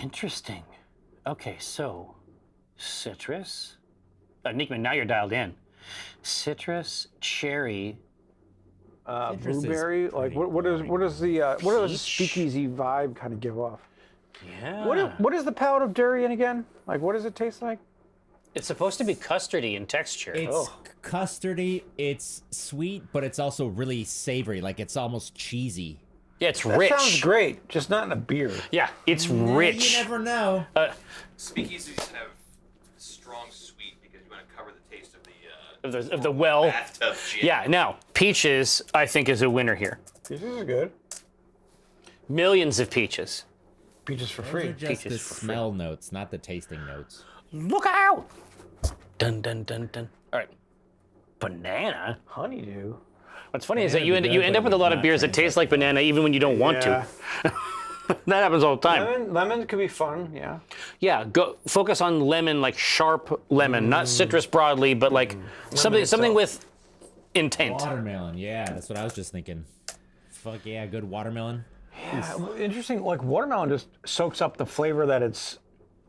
Interesting. Okay, so citrus. Nickman, now you're dialed in. Citrus, cherry. Citrus is Blueberry. Like pretty what does the Peach? speakeasy vibe kind of give off? Yeah. What is the palate of durian again? Like what does it taste like? It's supposed to be custardy in texture. It's custardy. It's sweet, but it's also really savory. Like it's almost cheesy. Yeah, it's That rich. sounds great, just not in a beer. Yeah, it's rich. You never know. Speakeasies have strong sweet because you want to cover the taste of the Of the well. bathtub gin. Yeah, now, peaches, I think, is a winner here. Peaches are good. Millions of peaches. Peaches for Those are free. just the Peaches for free. smell notes, not the tasting notes. Look out! Dun, dun, dun, dun. All right. Banana? Honeydew. What's funny is that Banana you end up with a lot of not beers that taste like banana even when you don't want Yeah. to. That happens all the time. Lemon could be fun, yeah. Yeah, go focus on lemon, like sharp lemon, not citrus broadly, but like something itself. with intent. Watermelon. Yeah, that's what I was just thinking. Fuck yeah, good watermelon. Interesting, like watermelon just soaks up the flavor that it's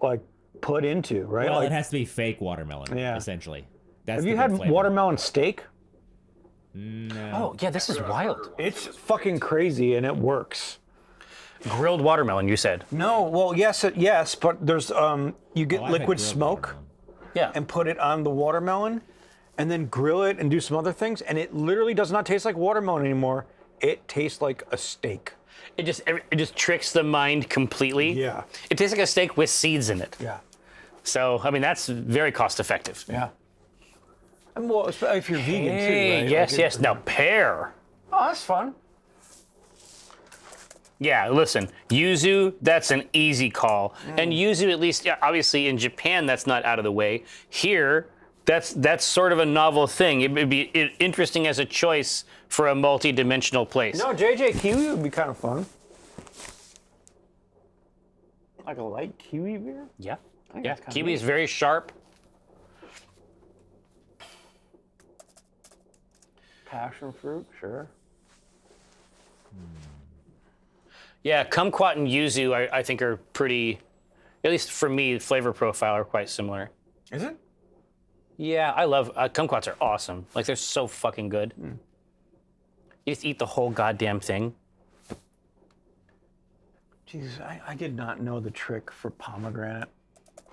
like put into, right? Well, like, it has to be fake watermelon, Yeah. essentially. That's have the you good had flavor. watermelon steak? No. Oh, yeah, this is wild. It's fucking crazy and it works. Grilled watermelon, you said. No, well, yes, but there's you get Oh, I've had liquid grilled smoke watermelon. Yeah. and put it on the watermelon, and then grill it and do some other things, and it literally does not taste like watermelon anymore. It tastes like a steak. It just tricks the mind completely. Yeah. It tastes like a steak with seeds in it. Yeah. So, I mean, that's very cost effective. Yeah. And well, if you're vegan too, Hey, right? yes, Like yes. Now, pear. Oh, that's fun. Yeah, listen, yuzu, that's an easy call. And yuzu, at least, yeah, obviously in Japan, that's not out of the way. Here, that's sort of a novel thing. It would be interesting as a choice for a multi-dimensional place. No, JJ Kiwi would be kind of fun. Like a light kiwi beer? Yeah, think yeah. that's kinda Kiwi is neat. very sharp. Passion fruit, sure. Yeah, kumquat and yuzu, I think, are pretty, at least for me, flavor profile are quite similar. Is it? Yeah, I love, kumquats are awesome. Like, they're so fucking good. You just eat the whole goddamn thing. Jesus, I did not know the trick for pomegranate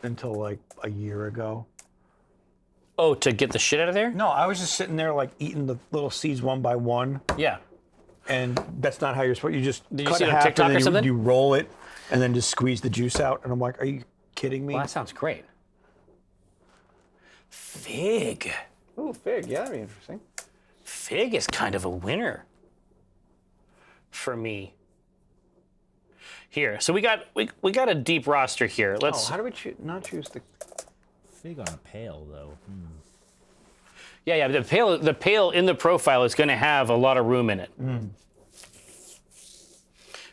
until like a year ago. Oh, to get the shit out of there? No, I was just sitting there like eating the little seeds one by one, Yeah. and that's not how you're supposed. You just Did you cut see it it on half TikTok and or then something? you roll it, and then just squeeze the juice out. And I'm like, are you kidding me? Well, that sounds great. Fig. Ooh, fig. Yeah, that'd be interesting. Fig is kind of a winner for me. Here, so we got a deep roster here. Oh, Let's. how do we not choose the? Fig on a pail, though. Yeah. The pail in the profile is going to have a lot of room in it. All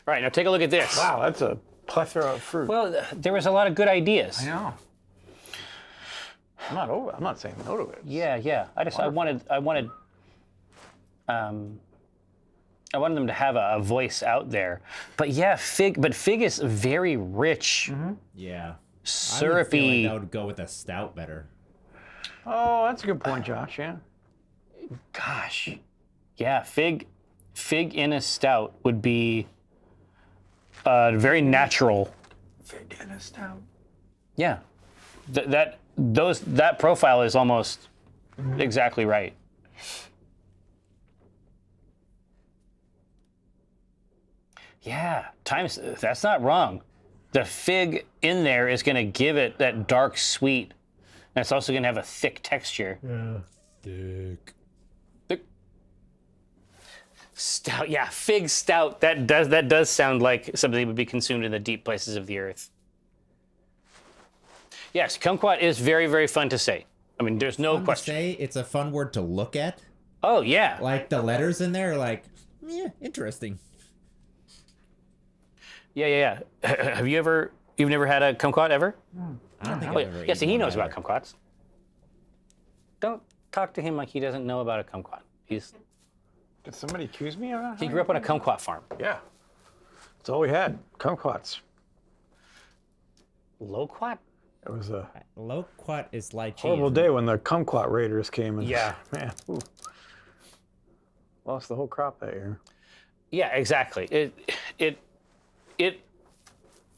right, now take a look at this. Wow, that's a plethora of fruit. Well, there was a lot of good ideas. I know. I'm not saying no to it. Yeah. I wanted them to have a voice out there. But yeah, fig is very rich, Yeah. I would feel syrupy. like that would go with a stout better. Oh, that's a good point, Josh. Yeah. Gosh. Yeah, fig in a stout would be very natural. Fig in a stout. Yeah. That profile is almost exactly right. Yeah, that's not wrong. The fig in there is going to give it that dark sweet. And it's also going to have a thick texture. Thick. Stout, yeah, fig stout. That does sound like something that would be consumed in the deep places of the earth. Yes, kumquat is very, very fun to say. I mean, there's no Fun to question. say, it's a fun word to look at. Oh yeah, Like the letters in there, are like, yeah, interesting. yeah. You've never had a kumquat ever? I don't think Oh, I've ever yeah, see, eaten he one knows about either. kumquats. Don't talk to him like he doesn't know about a kumquat. Did somebody accuse me of that? He grew up on a kumquat farm. Yeah. That's all we had. Kumquats. Loquat? It was a Loquat is lychee. horrible isn't it? day when the kumquat raiders came and Yeah. man, ooh. Lost the whole crop that year. Yeah, exactly. It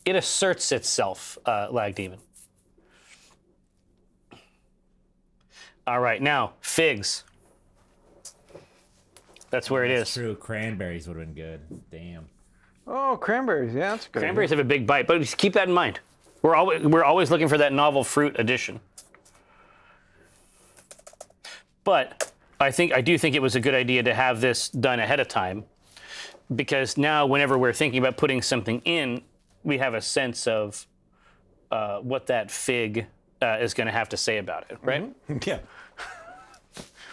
asserts itself, Lag Demon. All right, now figs. That's where it is. True, cranberries would have been good. Damn. Oh, cranberries. Yeah, that's good. Cranberries have a big bite, but just keep that in mind. We're always looking for that novel fruit addition. But I do think it was a good idea to have this done ahead of time, because now whenever we're thinking about putting something in, we have a sense of what that fig is going to have to say about it, right? Yeah.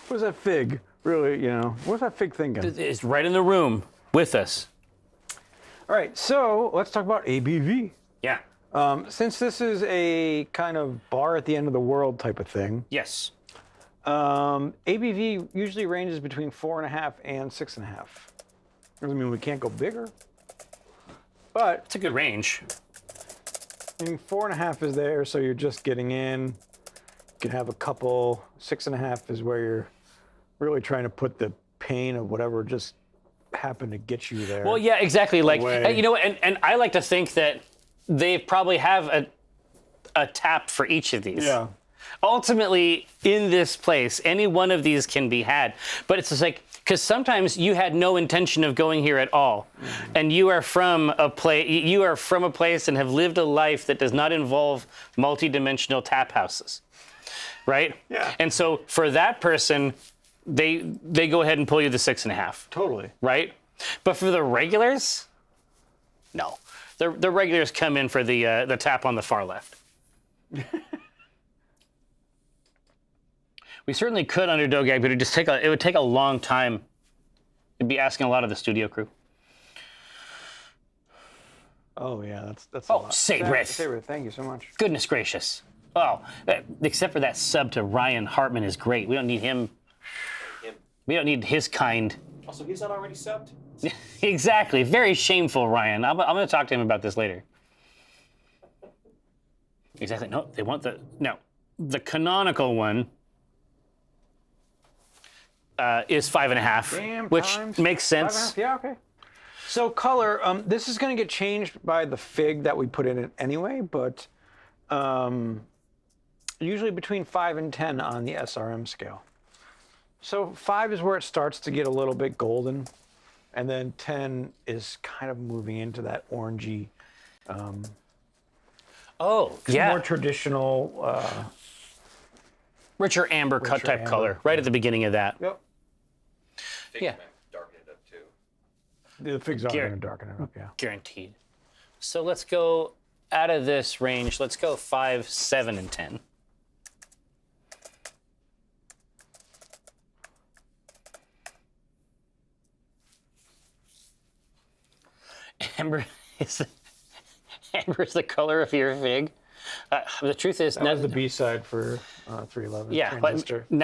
What's that fig? Really, what's that fig thinking? It's right in the room with us. All right, so let's talk about ABV. Yeah. Since this is a kind of bar at the end of the world type of thing, Yes. ABV usually ranges between 4.5 and 6.5. Doesn't mean we can't go bigger, but It's a good range. 4.5 is there, so you're just getting in. You can have a couple. 6.5 is where you're really trying to put the pain of whatever just happened to get you there. Well, yeah, exactly. Like, Away. and I like to think that they probably have a tap for each of these. Yeah. Ultimately, in this place, any one of these can be had. But it's just like, because sometimes you had no intention of going here at all, and you are from a place and have lived a life that does not involve multi-dimensional tap houses, right? Yeah. And so for that person, they go ahead and pull you the 6.5. Totally. Right? But for the regulars, no. The regulars come in for the tap on the far left. We certainly could under Dogag, but it would take a long time. It'd be asking a lot of the studio crew. Oh yeah, that's Oh, a lot. Sabrith. Sabrith, thank you so much. Goodness gracious. Oh, except for that sub to Ryan Hartman is great. We don't need him. We don't need his kind. Also, he's not already subbed. Exactly. Very shameful, Ryan. I'm going to talk to him about this later. Exactly. No, they want the canonical one is 5.5, Damn which times. makes sense. 5.5, yeah, okay. So color, this is going to get changed by the fig that we put in it anyway, but usually between 5 and 10 on the SRM scale. So 5 is where it starts to get a little bit golden, and then 10 is kind of moving into that orangey, Oh, yeah. more traditional richer amber cut type amber, color right at the beginning of that. Yep. Figgy Yeah. might darken it up too. The figs are Gar- going to darken it up, yeah. Guaranteed. So let's go out of this range. Let's go 5, 7, and 10. Amber is the color of your fig. The truth is, That was the B-side for 311. yeah. Transistor. But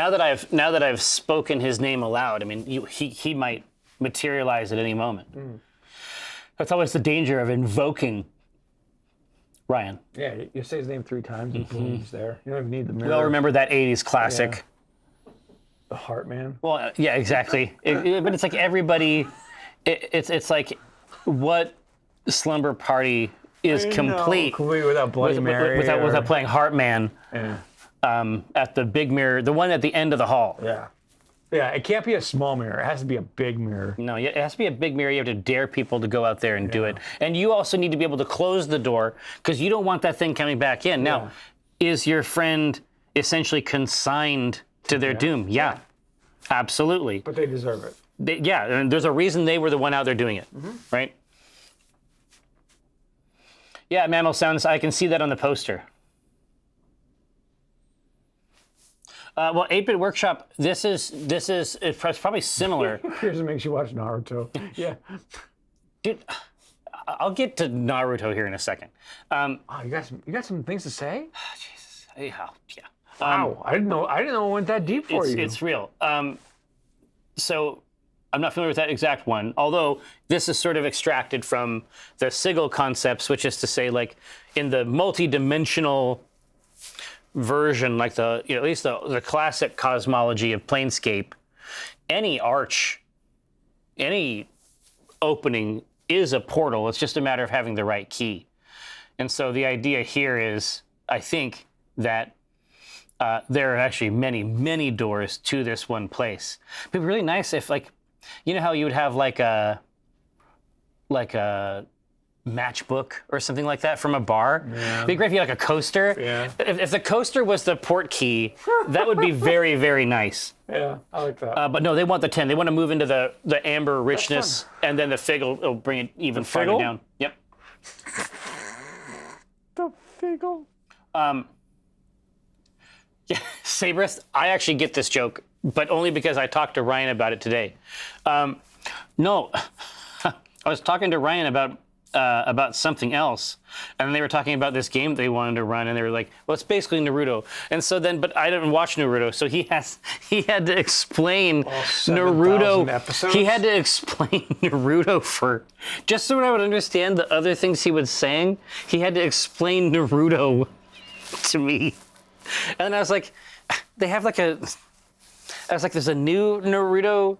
now that I've spoken his name aloud, I mean, he might materialize at any moment. That's always the danger of invoking Ryan. Yeah, you say his name 3 times and boom, he's there. You don't even need the mirror. We all remember that '80s classic. The Heart Man. Well, yeah, exactly. But it's like everybody. It's like what slumber party is complete Complete without Bloody Mary. without playing Heartman Yeah. at the big mirror, the one at the end of the hall. Yeah. Yeah, it can't be a small mirror. It has to be a big mirror. No, it has to be a big mirror. You have to dare people to go out there and do it. And you also need to be able to close the door because you don't want that thing coming back in. Now, is your friend essentially consigned to their doom? Yeah, absolutely. But they deserve it. And there's a reason they were the one out there doing it, right? Yeah, Mammal Sounds, I can see that on the poster. Well, 8-Bit Workshop, this is it's probably similar. Here's what makes you watch Naruto. Yeah. Dude, I'll get to Naruto here in a second. Oh, you got some things to say? Yeah. Wow, I didn't know it went that deep for you. It's real. So I'm not familiar with that exact one, although this is sort of extracted from the Sigil concepts, which is to say, like, in the multi-dimensional version, like at least the classic cosmology of Planescape, any arch, any opening is a portal. It's just a matter of having the right key. And so the idea here is, I think, that there are actually many, many doors to this one place. It'd be really nice if, like, you know how you would have like a matchbook or something like that from a bar? Yeah. It'd be great if you had like a coaster. Yeah. If the coaster was the port key, that would be very, very nice. Yeah, I like that. But no, they want the 10. They want to move into the amber richness, and then the fig will bring it even farther figgle? down. Yep. The figgle. Yeah, Sabrist, I actually get this joke, but only because I talked to Ryan about it today. No, I was talking to Ryan about something else, and they were talking about this game they wanted to run, and they were like, "Well, it's basically Naruto." And so then, but I didn't watch Naruto, so he had to explain Naruto. Episodes? He had to explain Naruto for just so I would understand the other things he was saying. He had to explain Naruto to me. And I was like, they have like I was like, there's a new Naruto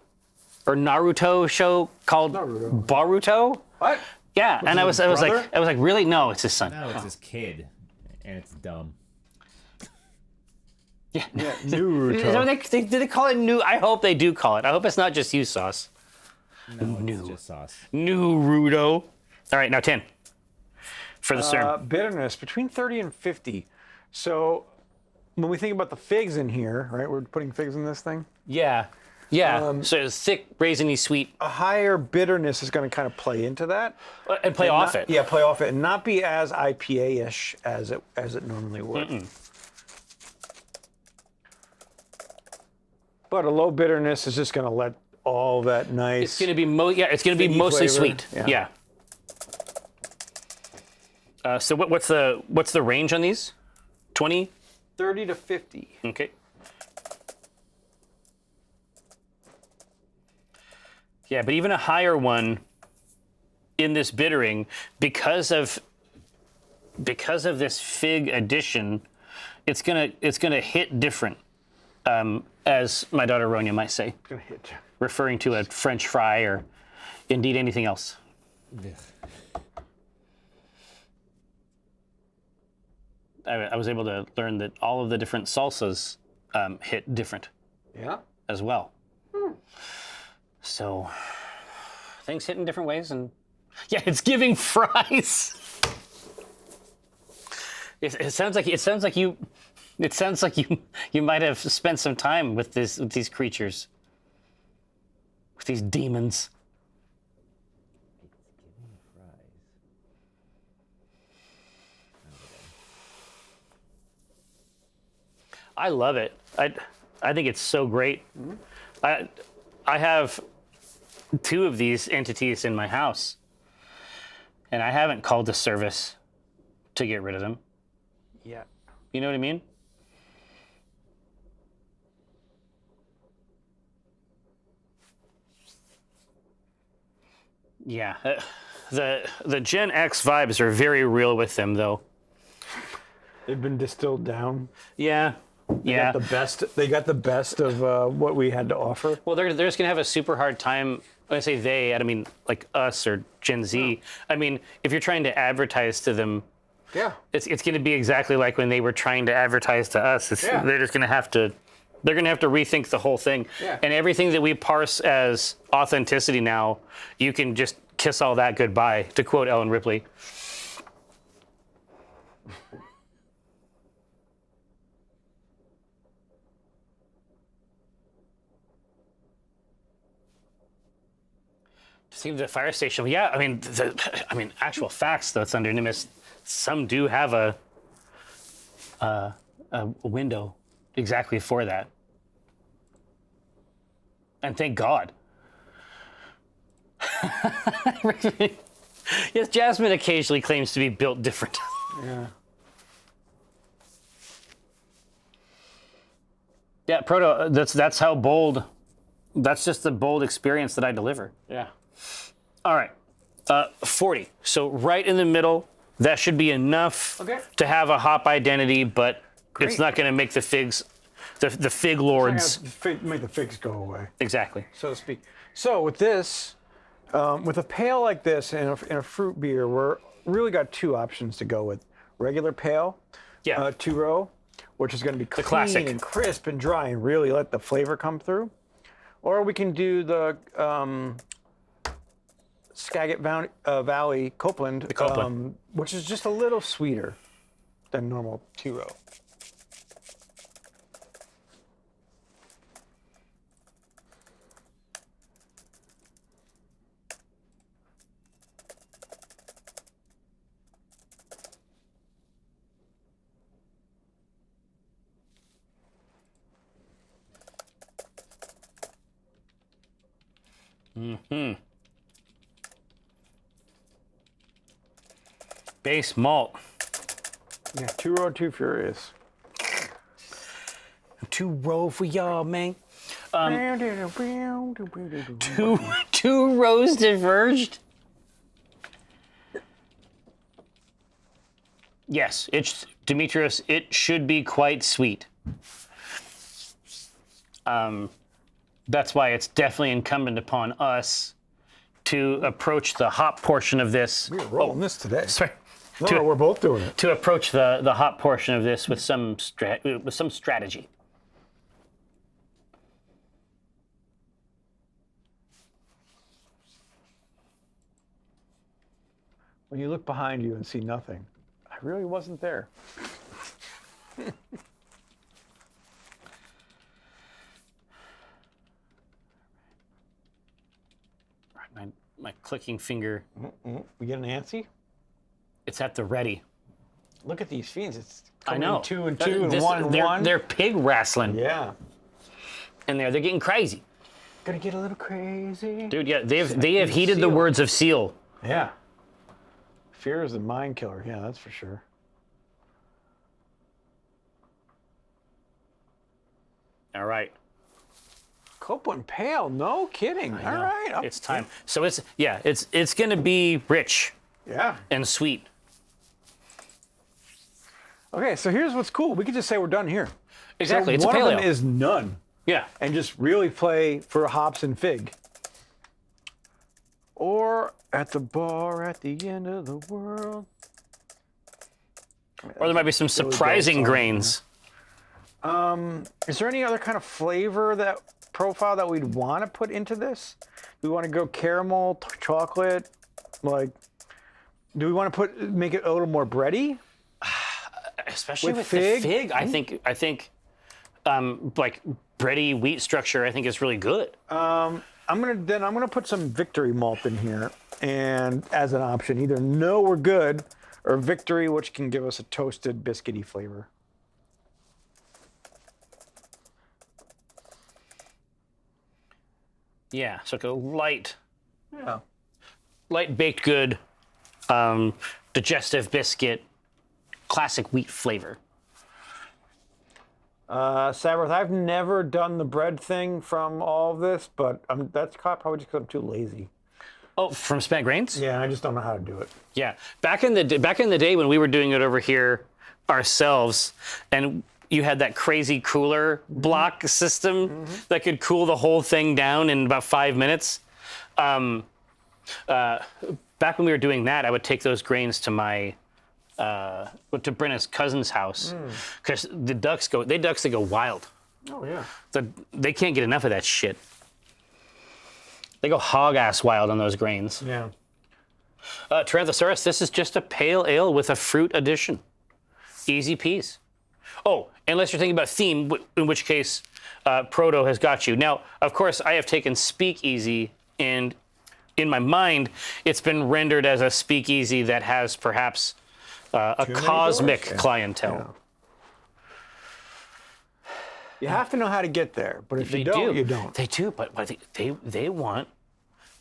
show called Boruto. What? Yeah, and I was like, really? No, it's his son. No, it's his kid, and it's dumb. Yeah. Naruto. Did they call it new? I hope they do call it. I hope it's not just you, Sauce. No, it's just sauce. Naruto. All right, now 10 for the CERN. Bitterness between 30 and 50. So when we think about the figs in here, right? We're putting figs in this thing. Yeah. So it's thick, raisiny, sweet, A higher bitterness is going to kind of play into that. and play off it. Yeah, play off it, and not be as IPA-ish as it normally would. But a low bitterness is just going to let all that nice. It's gonna be mostly flavor. sweet. Yeah. So what's the range on these? 20? 30 to 50. Okay. Yeah, but even a higher one in this bittering, because of this fig addition, it's gonna hit different, as my daughter Ronya might say, It's going to hit you. referring to a French fry or indeed anything else. I was able to learn that all of the different salsas hit different Yeah. as well. So things hit in different ways, and yeah, it's giving fries. It sounds like you It sounds like you might have spent some time with these creatures, with these demons. I love it. I think it's so great. I have 2 of these entities in my house, and I haven't called the service to get rid of them. Yeah. You know what I mean? Yeah. The Gen X vibes are very real with them, though. They've been distilled down. Yeah. Yeah. They got the best of what we had to offer. Well, they're just gonna have a super hard time. When I say they, I don't mean like us or Gen Z. I mean, if you're trying to advertise to them, Yeah. it's gonna be exactly like when they were trying to advertise to us. They're just gonna have to. They're gonna have to rethink the whole thing. Yeah. And everything that we parse as authenticity now, you can just kiss all that goodbye. To quote Ellen Ripley. Seems the fire station. Yeah, I mean, actual facts though. It's under Nimbus. Some do have a window exactly for that, and thank God. Yes, Jasmine occasionally claims to be built different. Yeah. Yeah, Proto. That's how bold. That's just the bold experience that I deliver. Yeah. All right, 40. So right in the middle, that should be enough to have a hop identity, but it's not going to make the figs, the fig lords. Make the figs go away, Exactly. so to speak. So with this, with a pale like this and a fruit beer, we're really got 2 options to go with: regular pale, Yeah. 2-row, which is going to be clean classic. and crisp and dry and really let the flavor come through, or we can do the Skagit Valley Copeland, Copeland. which is just a little sweeter than normal 2-row. Base malt. Yeah, 2-row, 2 Furious. 2-row for y'all, man. Yeah. Two rows diverged. Yes, it's Demetrius. It should be quite sweet. That's why it's definitely incumbent upon us to approach the hop portion of this. We're rolling this today. Sorry. No, we're both doing it. To approach the hop portion of this with some strategy. When you look behind you and see nothing, I really wasn't there. My clicking finger, We get an antsy? it's at the ready. Look at these fiends. It's I know. 2 and 2 and This- 1 and they're, 1. They're pig wrestling Yeah. in there. They're getting crazy. Gonna get a little crazy. Dude, yeah, they have heeded the Seal. words of Seal. Yeah. Fear is the mind killer. Yeah, that's for sure. All right. Copeland Pale. No kidding. All right. It's time. So it's going to be rich Yeah. and sweet. Okay, so here's what's cool. We could just say we're done here. Exactly. So It's one a paleo. of them is none, Yeah. and just really play for hops and fig. Or at the bar at the end of the world. Or there might be some surprising song, grains. Is there any other kind of flavor profile that we'd want to put into this? Do we want to go caramel, chocolate? Like, do we want to make it a little more bready? especially With with fig? the fig. I think like bready wheat structure. I think is really good. I'm gonna put some Victory malt in here, and as an option, either No or Good, or Victory, which can give us a toasted biscuity flavor. Yeah, so like a light Yeah. baked good, digestive biscuit, classic wheat flavor. Sabrath, I've never done the bread thing from all of this, but that's probably just because I'm too lazy. Oh, from spent grains? Yeah, I just don't know how to do it. Yeah. Back in the day when we were doing it over here ourselves, and you had that crazy cooler block system that could cool the whole thing down in about 5 minutes. Back when we were doing that, I would take those grains to my to Brenna's cousin's house because the ducks they go wild. Oh yeah. They can't get enough of that shit. They go hog ass wild on those grains. Yeah. Tyrannosaurus, this is just a pale ale with a fruit addition. Easy peas. Oh, unless you're thinking about theme, in which case Proto has got you. Now, of course, I have taken speakeasy, and in my mind, it's been rendered as a speakeasy that has perhaps a cosmic doors? clientele. Yeah. You have to know how to get there, but if They you don't, do. you don't. They do, but I think they want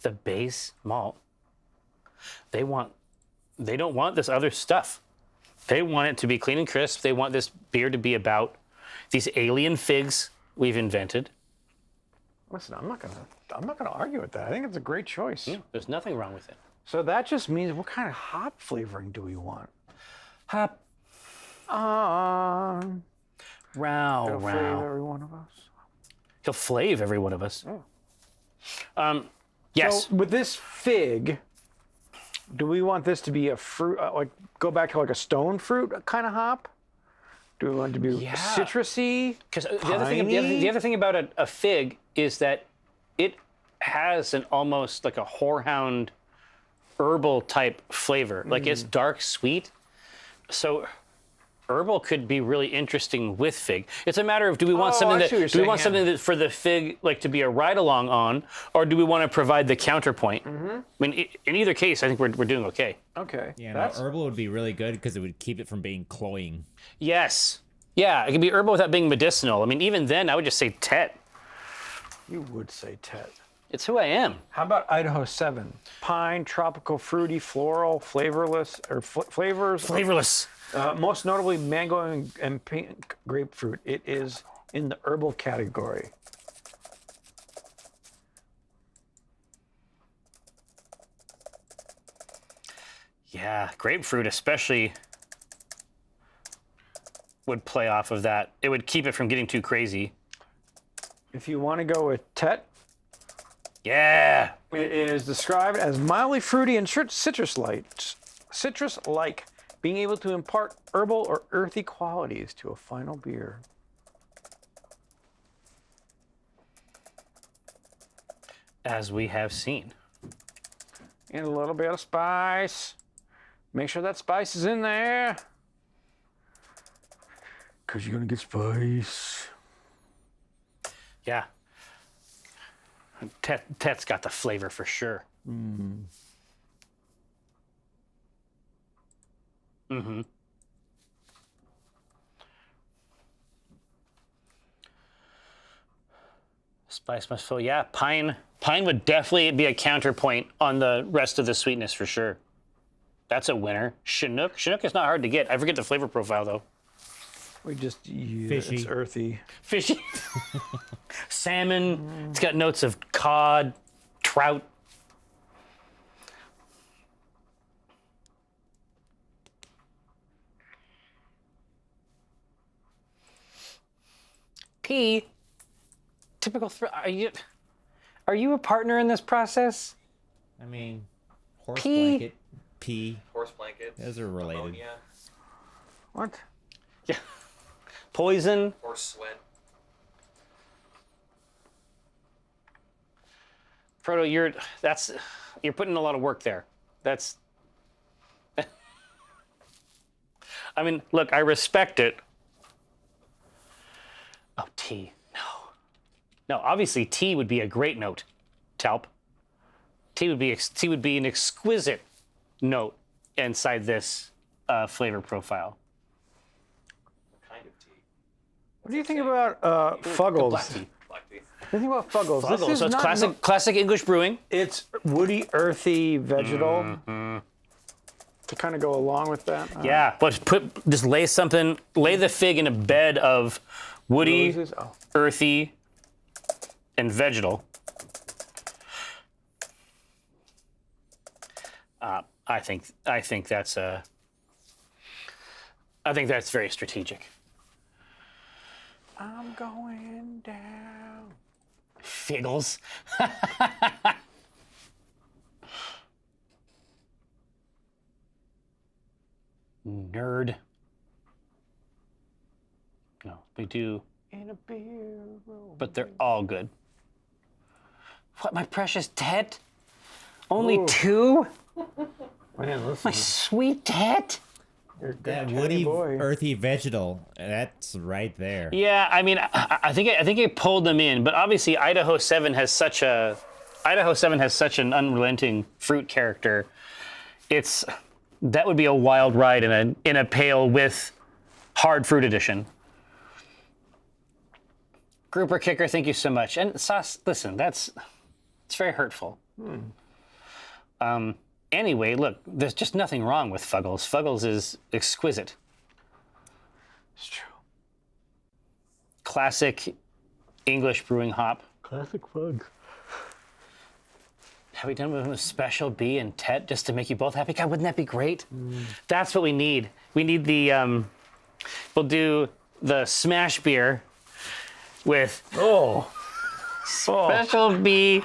the base malt. They don't want this other stuff. They want it to be clean and crisp. They want this beer to be about these alien figs we've invented. Listen, I'm not gonna argue with that. I think it's a great choice. There's nothing wrong with it. So that just means, what kind of hop flavoring do we want? Hop, Row, row. every one of us. He'll flave every one of us. Yes. So with this fig, do we want this to be a fruit, like go back to like a stone fruit kind of hop? Do we want it to be citrusy? Because piney? the other thing about a fig is that it has an almost like a horehound herbal type flavor. Like it's dark sweet. So herbal could be really interesting with fig. It's a matter of do we want something something that for the fig like to be a ride along on, or do we want to provide the counterpoint? I mean, in either case, I think we're doing okay. Okay. Yeah, no, herbal would be really good because it would keep it from being cloying. Yes. Yeah, it can be herbal without being medicinal. I mean, even then, I would just say Tet. You would say Tet. It's who I am. How about Idaho 7? Pine, tropical, fruity, floral, flavorless, or flavors. Flavorless. Most notably, mango and pink grapefruit. It is in the herbal category. Yeah, grapefruit especially would play off of that. It would keep it from getting too crazy. If you want to go with Tet, Yeah. it is described as mildly fruity and citrus-like, being able to impart herbal or earthy qualities to a final beer. As we have seen. And a little bit of spice. Make sure that spice is in there, because you're going to get spice. Yeah. Tet's got the flavor for sure. Spice must fill. Yeah, pine would definitely be a counterpoint on the rest of the sweetness for sure. That's a winner. Chinook is not hard to get. I forget the flavor profile though. We just use Fishy. It's earthy. Fishy. Salmon. It's got notes of cod, trout. P. Typical. Are you a partner in this process? I mean, horse Pee. blanket, pee. Horse blankets. Those are related. Ammonia, What? Yeah. Poison. horse sweat. Proto, you're putting a lot of work there. That's I mean, look, I respect it. Oh, tea. No. No, obviously tea would be a great note, Talp. Tea would be an exquisite note inside this flavor profile. Kind of tea. What do you think about Fuggles? Black tea. Black tea. What do you think about Fuggles? This Fuggles, is so it's not classic English brewing. It's woody, earthy, vegetal. To kind of go along with that. Yeah, but just lay the fig in a bed of woody, Roses? Oh. earthy, and vegetal. I think that's very strategic. I'm going down. Figgles. Nerd. No, they do, In a beer room. but they're all good. What, my precious Tet? Only two? Man, listen. My sweet Tet? You're a good That teddy woody, boy. earthy vegetal. That's right there. Yeah, I mean, I think it pulled them in, but obviously Idaho 7 has such an unrelenting fruit character. That would be a wild ride in a pail with hard fruit addition. Grouper Kicker, thank you so much. And Sauce, listen, it's very hurtful. Anyway, look, there's just nothing wrong with Fuggles. Fuggles is exquisite. It's true. Classic English brewing hop. Classic Fugs. Have we done with a special B and Tet just to make you both happy? God, wouldn't that be great? That's what we need. We need the, we'll do the smash beer with special B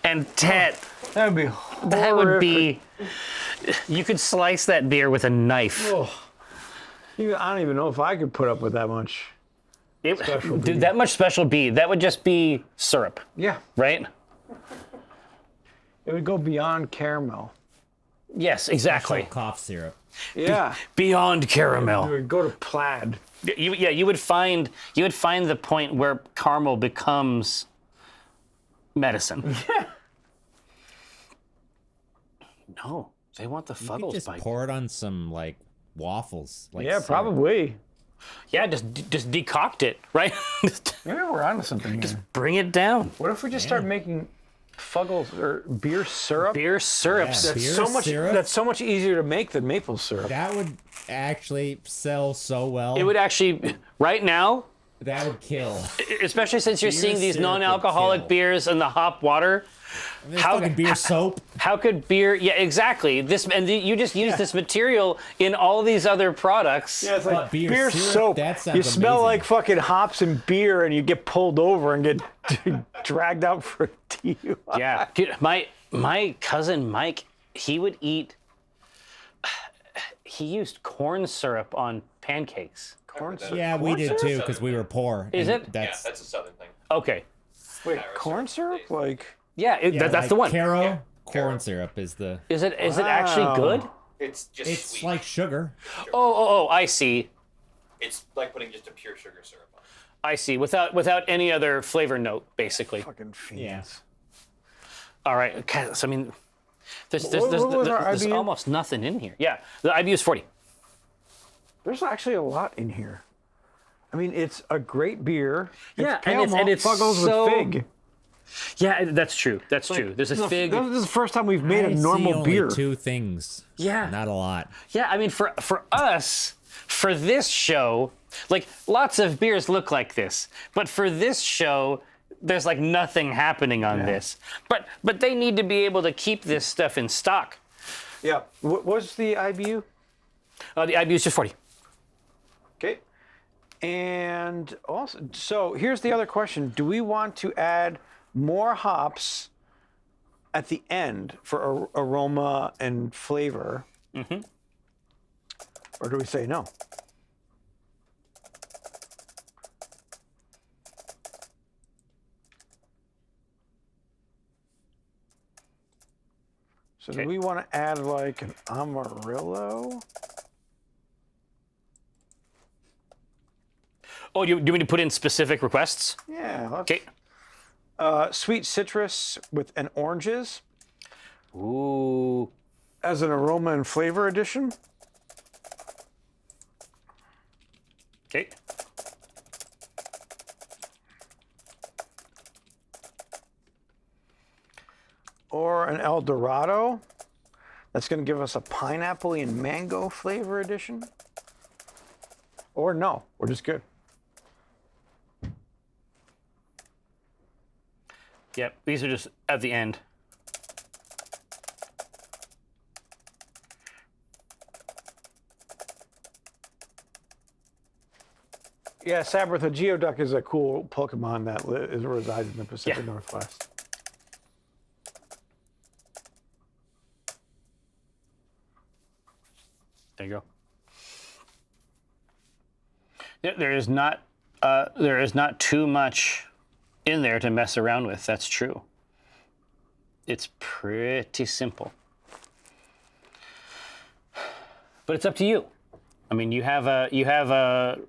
and Tet. That would be That would be, you could slice that beer with a knife. I don't even know if I could put up with that much. Special B. Dude, that much special B, that would just be syrup, Yeah. right? It would go beyond caramel. Yes, exactly. Cough syrup. Yeah. Beyond It caramel. would go to plaid. You would find the point where caramel becomes medicine. Yeah. No, they want the You Fuggles just bite. pour it on some like waffles. Like Yeah, syrup. probably. Yeah, just decoct it, right? Just Maybe we're onto something here. bring it down. What if we just start making Fuggles or beer syrup? Beer syrups. Yeah. That's Beer so much. syrup? That's so much easier to make than maple syrup. That would actually sell so well. It would actually, right now, That would kill. especially since you're Beer seeing these syrup would non-alcoholic kill. beers and the hop water. There's fucking beer soap. How could beer? Yeah, exactly. You just use this material in all these other products. Yeah, it's like beer beer syrup, soap. that sounds You smell amazing. like fucking hops and beer, and you get pulled over and get dragged out for a DUI. Yeah, dude, my cousin Mike, he would eat. He used corn syrup on pancakes. Corn syrup. Yeah, we did too because we were poor. Is and it? That's That's a southern thing. Okay. Wait, corn syrup? Like, Yeah, that's like the one. Caro corn syrup is the. Is it actually good? It's just It's sweet. like sugar. Oh, I see. It's like putting just a pure sugar syrup on. I see. Without any other flavor note, basically. fucking fiends. Yeah. All right. Okay, so, I mean, there's What was our there's IBU? almost nothing in here. Yeah, the IBU is 40. There's actually a lot in here. I mean, it's a great beer. Yeah, pale and malt it's Fuggles so- with fig. Yeah, that's true. That's true. There's a fig. This is the first time we've made I a see normal only beer. 2 things. Yeah. Not a lot. Yeah, I mean, for us, for this show, like lots of beers look like this, but for this show, there's like nothing happening on this. But they need to be able to keep this stuff in stock. Yeah. What was the IBU? The IBU is just 40. Okay. And also, so here's the other question. Do we want to add more hops at the end for aroma and flavor? Mm-hmm. Or do we say no? So Okay. do we want to add like an Amarillo? Oh, do you want me to put in specific requests? Yeah. Okay. Sweet citrus with an oranges Ooh. as an aroma and flavor addition. Okay. Or an El Dorado. That's going to give us a pineapple and mango flavor addition. Or no, we're just good. Yep. These are just at the end. Yeah, Sabrith, a Geoduck is a cool Pokemon that resides in the Pacific Northwest. There you go. Yeah, there is not too much in there to mess around with. That's true. It's pretty simple. But it's up to you. I mean, you have a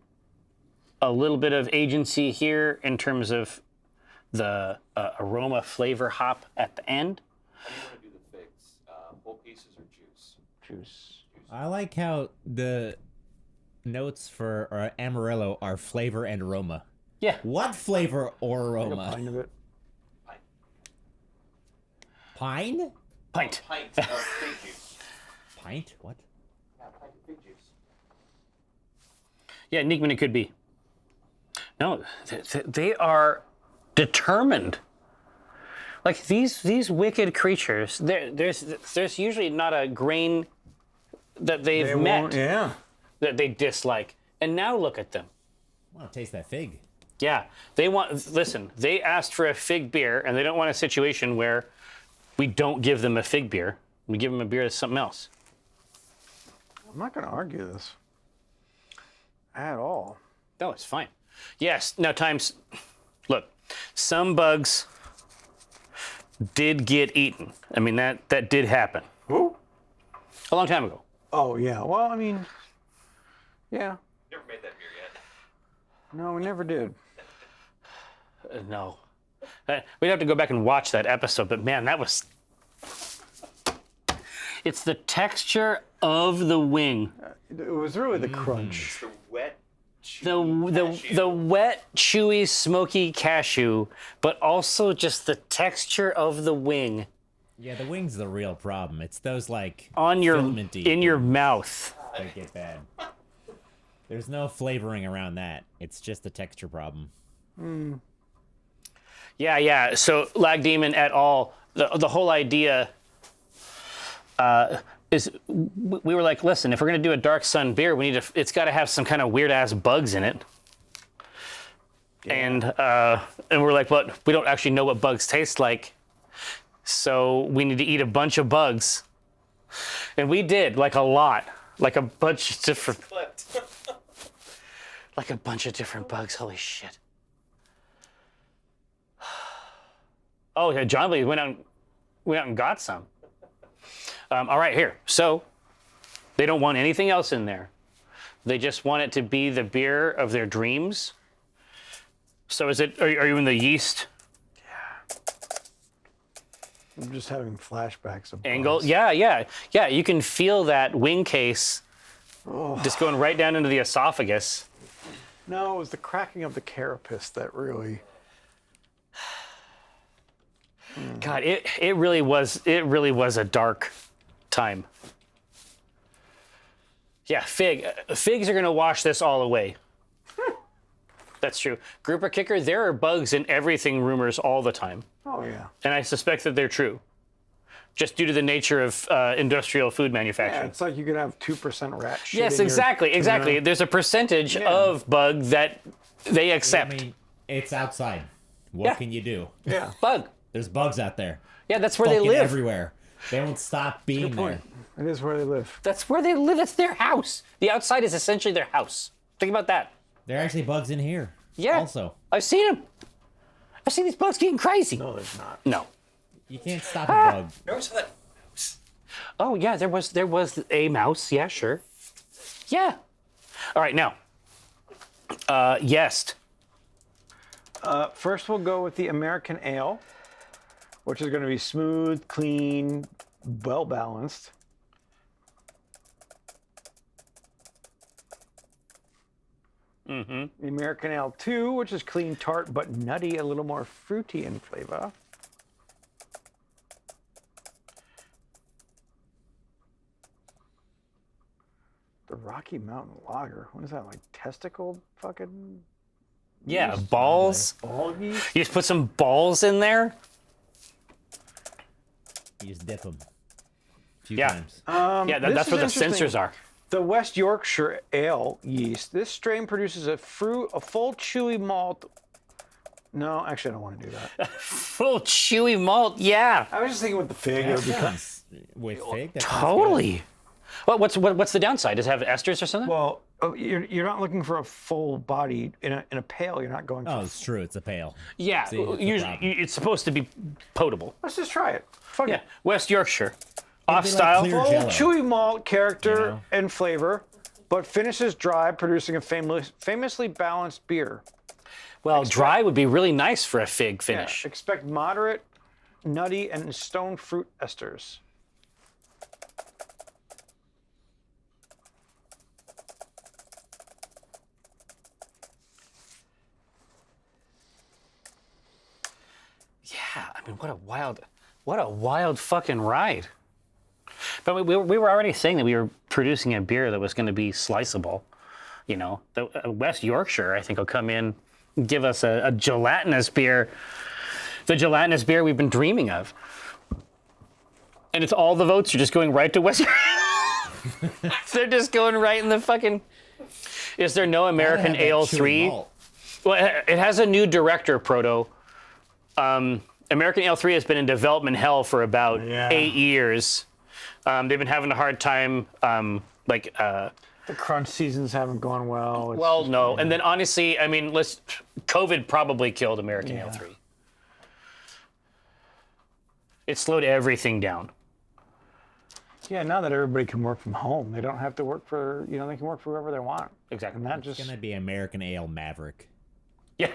little bit of agency here in terms of the aroma flavor hop at the end. How do you want to do the figs? Whole pieces or juice? Juice. I like how the notes for Amarillo are flavor and aroma. Yeah. What flavor or aroma? Pint of it. Pine? Pint. Pint of fig juice. Pint? What? Yeah, pint of fig juice. Yeah, Nickman, it could be. No, they are determined. Like these wicked creatures, there's usually not a grain that they've met Yeah. that they dislike. And now look at them. I want to taste that fig. Yeah, listen, they asked for a fig beer, and they don't want a situation where we don't give them a fig beer. We give them a beer that's something else. I'm not going to argue this at all. No, it's fine. Yes, now look, some bugs did get eaten. I mean, that did happen. Who? A long time ago. Oh, yeah. Well, I mean, yeah. Never made that beer yet. No, we never did. No. We'd have to go back and watch that episode, but man, it's the texture of the wing. It was really the crunch. It's the wet, The wet, chewy, smoky cashew, but also just the texture of the wing Yeah, the wing's the real problem. It's those like in filamentary your mouth. that get bad. There's no flavoring around that. It's just a texture problem. Yeah. So Lag Demon et al. The whole idea is we were like, listen, if we're gonna do a Dark Sun beer, it's got to have some kind of weird ass bugs in it. Yeah. And we're like, but we don't actually know what bugs taste like, so we need to eat a bunch of bugs. And we did, like a lot, like a bunch of different, like a bunch of different bugs. Holy shit. Oh yeah, John Lee went out and got some. All right, here. So they don't want anything else in there. They just want it to be the beer of their dreams. So are you in the yeast I'm just having flashbacks of angle? bugs. Yeah. You can feel that wing case just going right down into the esophagus. No, it was the cracking of the carapace that really. God, it really was a dark time. Yeah, figs are gonna wash this all away. That's true. Grouper Kicker, there are bugs in everything rumors all the time. Oh yeah. And I suspect that they're true. Just due to the nature of industrial food Yeah, manufacturing. it's like you could have 2% rat shit. Yes, in your- exactly. There's a percentage of bug that they accept. I mean, it's outside. What Yeah. can you do? Yeah. Bug. There's bugs out there. Yeah, that's where they Fucking live. everywhere. They won't stop being there. It is where they live. That's where they live. It's their house. The outside is essentially their house. Think about that. There are actually bugs in here. Yeah. Also, I've seen them. I've seen these bugs getting crazy. No, there's not. No. you can't stop a bug. Never saw that. Oh yeah, there was a mouse. Yeah, sure. Yeah. All right, now. Yes. First, we'll go with the American Ale, which is going to be smooth, clean, well balanced. The American Ale 2, which is clean, tart, but nutty, a little more fruity in flavor. The Rocky Mountain Lager. What is that, like testicle fucking Yeah, balls. ball yeast? You just put some balls in there. You just dip them a few Yeah. times. Yeah, This that's is where the interesting. sensors are. The West Yorkshire Ale yeast. This strain produces a full chewy malt. No, actually, I don't want to do that. Full chewy malt. Yeah. I was just thinking with the fig. It would become, With fig? That sounds good. Totally. Well, what's the downside? Does it have esters or something? well, you're not looking for a full body in a pail. You're not going. Oh, For, it's true. It's a pale. yeah. See, that's the Usually, problem. it's supposed to be potable. let's just try it. Fuck Yeah. it. West Yorkshire. Off like style. clear Full Jello. chewy malt character You know? and flavor, but finishes dry, producing a famously balanced beer. Well, dry would be really nice for a fig Yeah, finish. expect moderate, nutty, and stone fruit esters. Yeah, I mean, what a wild fucking ride. But we were already saying that we were producing a beer that was going to be sliceable. You know, the West Yorkshire, I think, will come in, give us a gelatinous beer, the gelatinous beer we've been dreaming of. And it's all the votes are just going right to West Yorkshire. They're just going right in the fucking. Is there no American Gotta have that Ale chewy 3? malt. Well, it has a new director, Proto. American Ale 3 has been in development hell for about Yeah. 8 years. They've been having a hard time, The crunch seasons haven't gone well. It's well, just- no. And then honestly, I mean, COVID probably killed American Ale 3. It slowed everything down. Yeah, now that everybody can work from home, they don't have to work for, they can work for whoever they want. Exactly. And that just, It's gonna be American Ale Maverick. Yeah.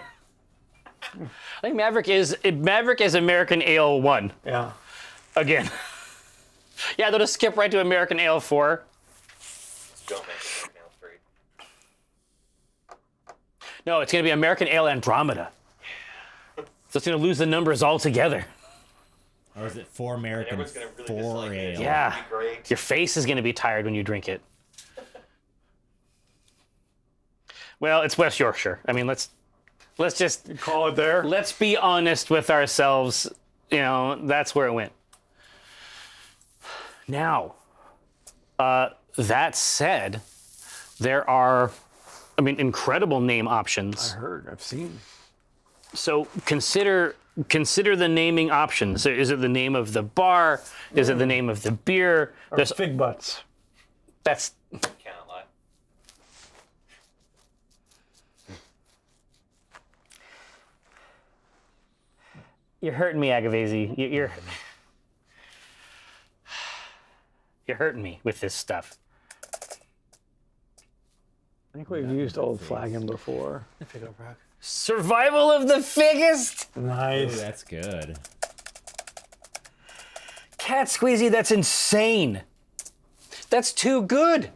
I think Maverick is American Ale 1 yeah. again. Yeah, they'll just skip right to American Ale 4. Don't make it Nail 3. No, it's going to be American Ale Andromeda. So it's going to lose the numbers altogether. Or is it 4 American, Everyone's gonna really 4 dislike it. Ale? Yeah. It'd be great. Your face is going to be tired when you drink it. Well, it's West Yorkshire. I mean, let's just Call it there. let's be honest with ourselves. You know, that's where it went. Now, that said, there are, I mean, incredible name options. I heard, I've seen. So consider the naming options. So is it the name of the bar? Is it the name of the beer? There's, Fig butts. that's Cannot lie. you're hurting me, Agavesi. You're hurting me with this stuff. I think we've used Old Flagon before. Survival of the figgest. Ooh, Nice. that's good. Cat squeezy, that's insane. That's too good.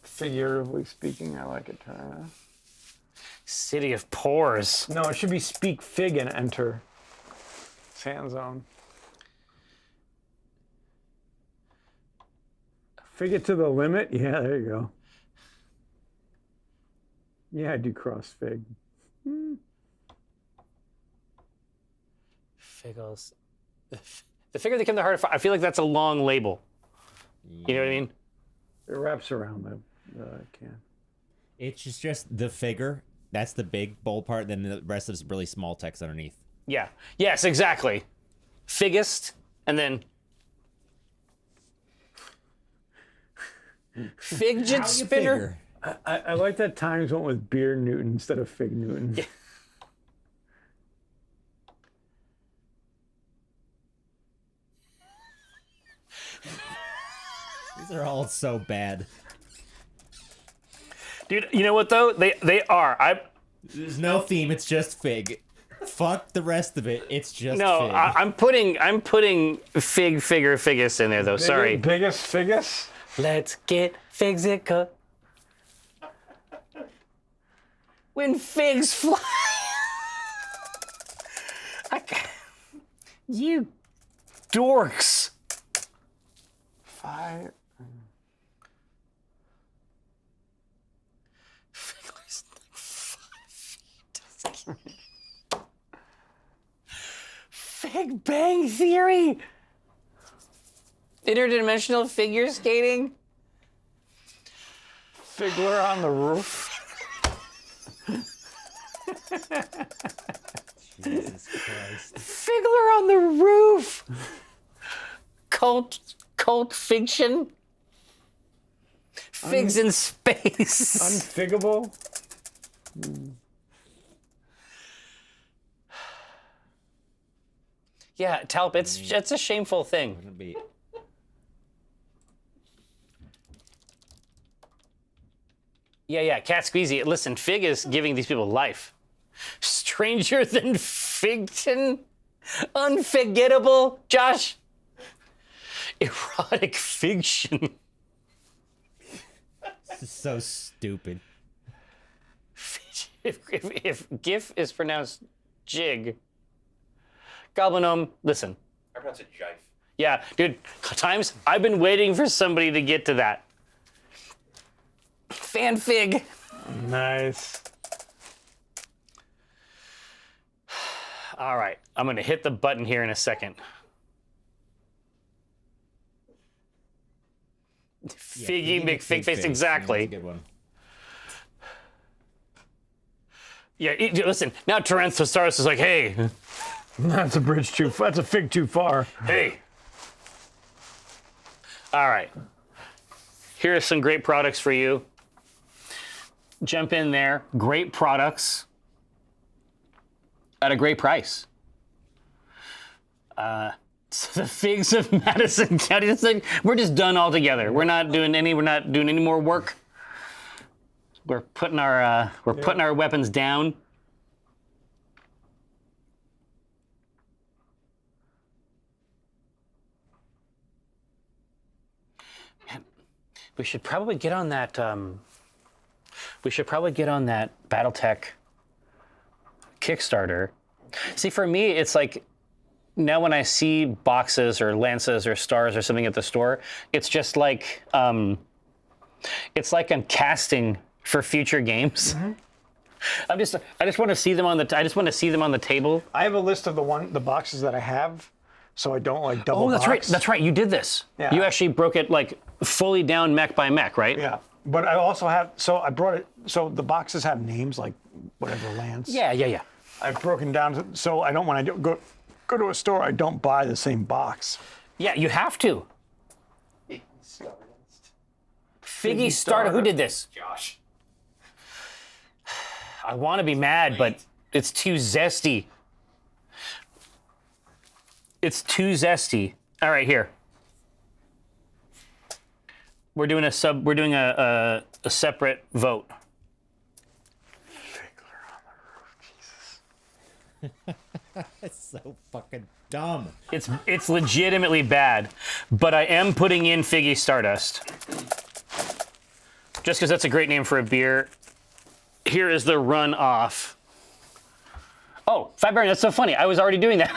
Figuratively speaking, I like it. City of Pores. No, it should be speak fig and enter. Sand zone. Fig it to the limit? Yeah, there you go. Yeah, I do cross fig. Figgles. The figure that came to heart. I feel like that's a long label. You know what I mean? It wraps around the can. It's just the figure. That's the big bold part. Then the rest is really small text underneath. Yeah. Yes, exactly. Figgest, and then fidget spinner. I like that Times went with beer Newton instead of fig Newton. Yeah. These are all so bad. Dude, you know what though? They are. There's no theme. It's just Fig. Fuck the rest of it. It's just No, Fig. I'm putting Figus in there though. Sorry. Biggest Figus? Let's get Figsica. When figs fly. You dorks. Five. Figler's like 5 feet. Fig Bang Theory. Interdimensional figure skating. Figgler on the roof. Jesus Christ. Figgler on the roof. Cult fiction. Figs in space. Unfiggable. Yeah, Talp, it's a shameful thing. Gonna be Yeah, Cat Squeezy. Listen, Fig is giving these people life. Stranger than Figton? Unforgettable? Josh? Erotic fiction. This is so stupid. If GIF is pronounced jig. Goblin listen. I pronounce it jive. Yeah, dude, times I've been waiting for somebody to get to that. Fanfig. Nice. All right, I'm gonna hit the button here in a second. Figgy McFigface, exactly. That's a good one. Yeah, listen, now Tyrannosaurus is like, hey, That's a bridge too far. That's a fig too far. hey. All right, here are some great products for you. Jump in there, great products at a great price. So the figs of Madison County. It's like, we're just done altogether. We're not doing any more work. We're putting our weapons down. Man, we should probably get on that. BattleTech Kickstarter. See, for me, it's like now when I see boxes or lances or stars or something at the store, it's just like I'm casting for future games. Mm-hmm. I just want to see them on the table. I have a list of the boxes that I have, so I don't like double. Oh, that's right. box. That's right. You did this. Yeah. You actually broke it like fully down mech by mech, right? Yeah, but I also have. So I brought it. So the boxes have names like whatever Lance. Yeah. I've broken down. So I don't when I go to a store, I don't buy the same box. Yeah, you have to. Figgy Starter. Who did this? Josh. I want to be mad, but it's too zesty. It's too zesty. All right, here. We're doing a separate vote. That's so fucking dumb. It's legitimately bad, but I am putting in Figgy Stardust. Just because that's a great name for a beer. Here is the run off. Oh, Fat Baron, that's so funny. I was already doing that.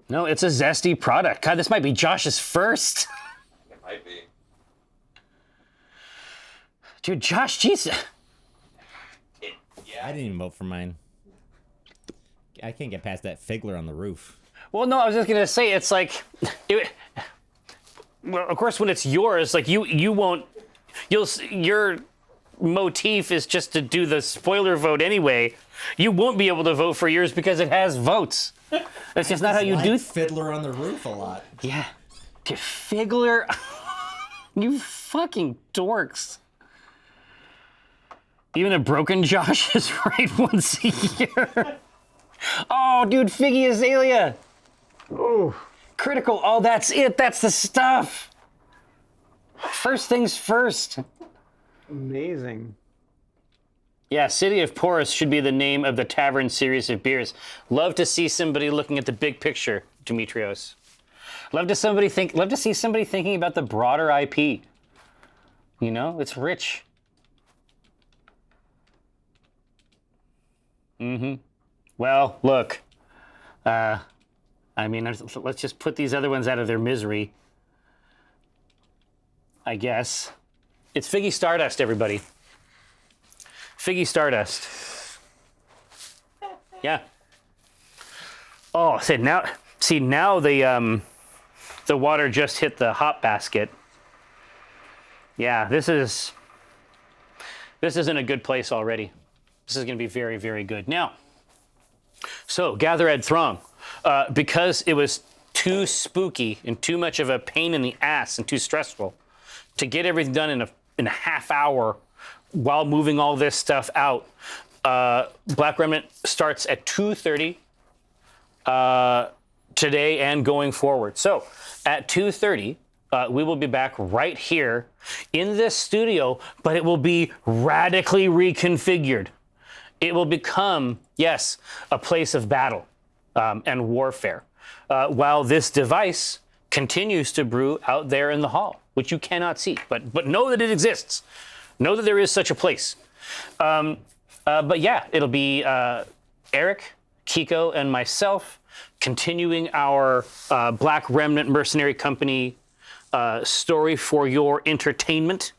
No, it's a zesty product. God, this might be Josh's first. It might be. Dude, Josh, Jesus. I didn't even vote for mine. I can't get past that Figler on the roof. Well, no, I was just gonna say it's like, well, of course, when it's yours, like you won't, your motif is just to do the spoiler vote anyway. You won't be able to vote for yours because it has votes. That's just not how you do. Fiddler on the roof a lot. Yeah, to Figler, you fucking dorks. Even a broken Josh is right once a year. Oh, dude, Figgy Azalea. Oh, Critical. Oh, that's it. That's the stuff. First things first. Amazing. Yeah, City of Porous should be the name of the tavern series of beers. Love to see somebody looking at the big picture, Demetrios. Love to see somebody thinking about the broader IP. You know, it's rich. Well, look. I mean, let's just put these other ones out of their misery. I guess. It's Figgy Stardust, everybody. Figgy Stardust. Yeah. Oh, now the water just hit the hop basket. Yeah, this isn't a good place already. This is going to be very, very good. Now, so gather Ed Throng, because it was too spooky and too much of a pain in the ass and too stressful to get everything done in a half hour while moving all this stuff out. Black Remnant starts at 2:30 today and going forward. So at 2:30, we will be back right here in this studio, but it will be radically reconfigured. It will become, yes, a place of battle and warfare, while this device continues to brew out there in the hall, which you cannot see, but know that it exists. Know that there is such a place. But yeah, it'll be Eric, Kiko, and myself continuing our Black Remnant Mercenary Company story for your entertainment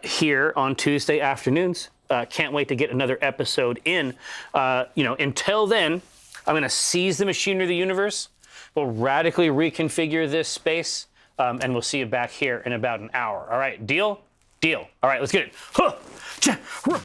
here on Tuesday afternoons. Can't wait to get another episode in. Until then, I'm going to seize the machinery of the universe. We'll radically reconfigure this space, and we'll see you back here in about an hour. All right, deal? Deal. All right, let's get it. Huh.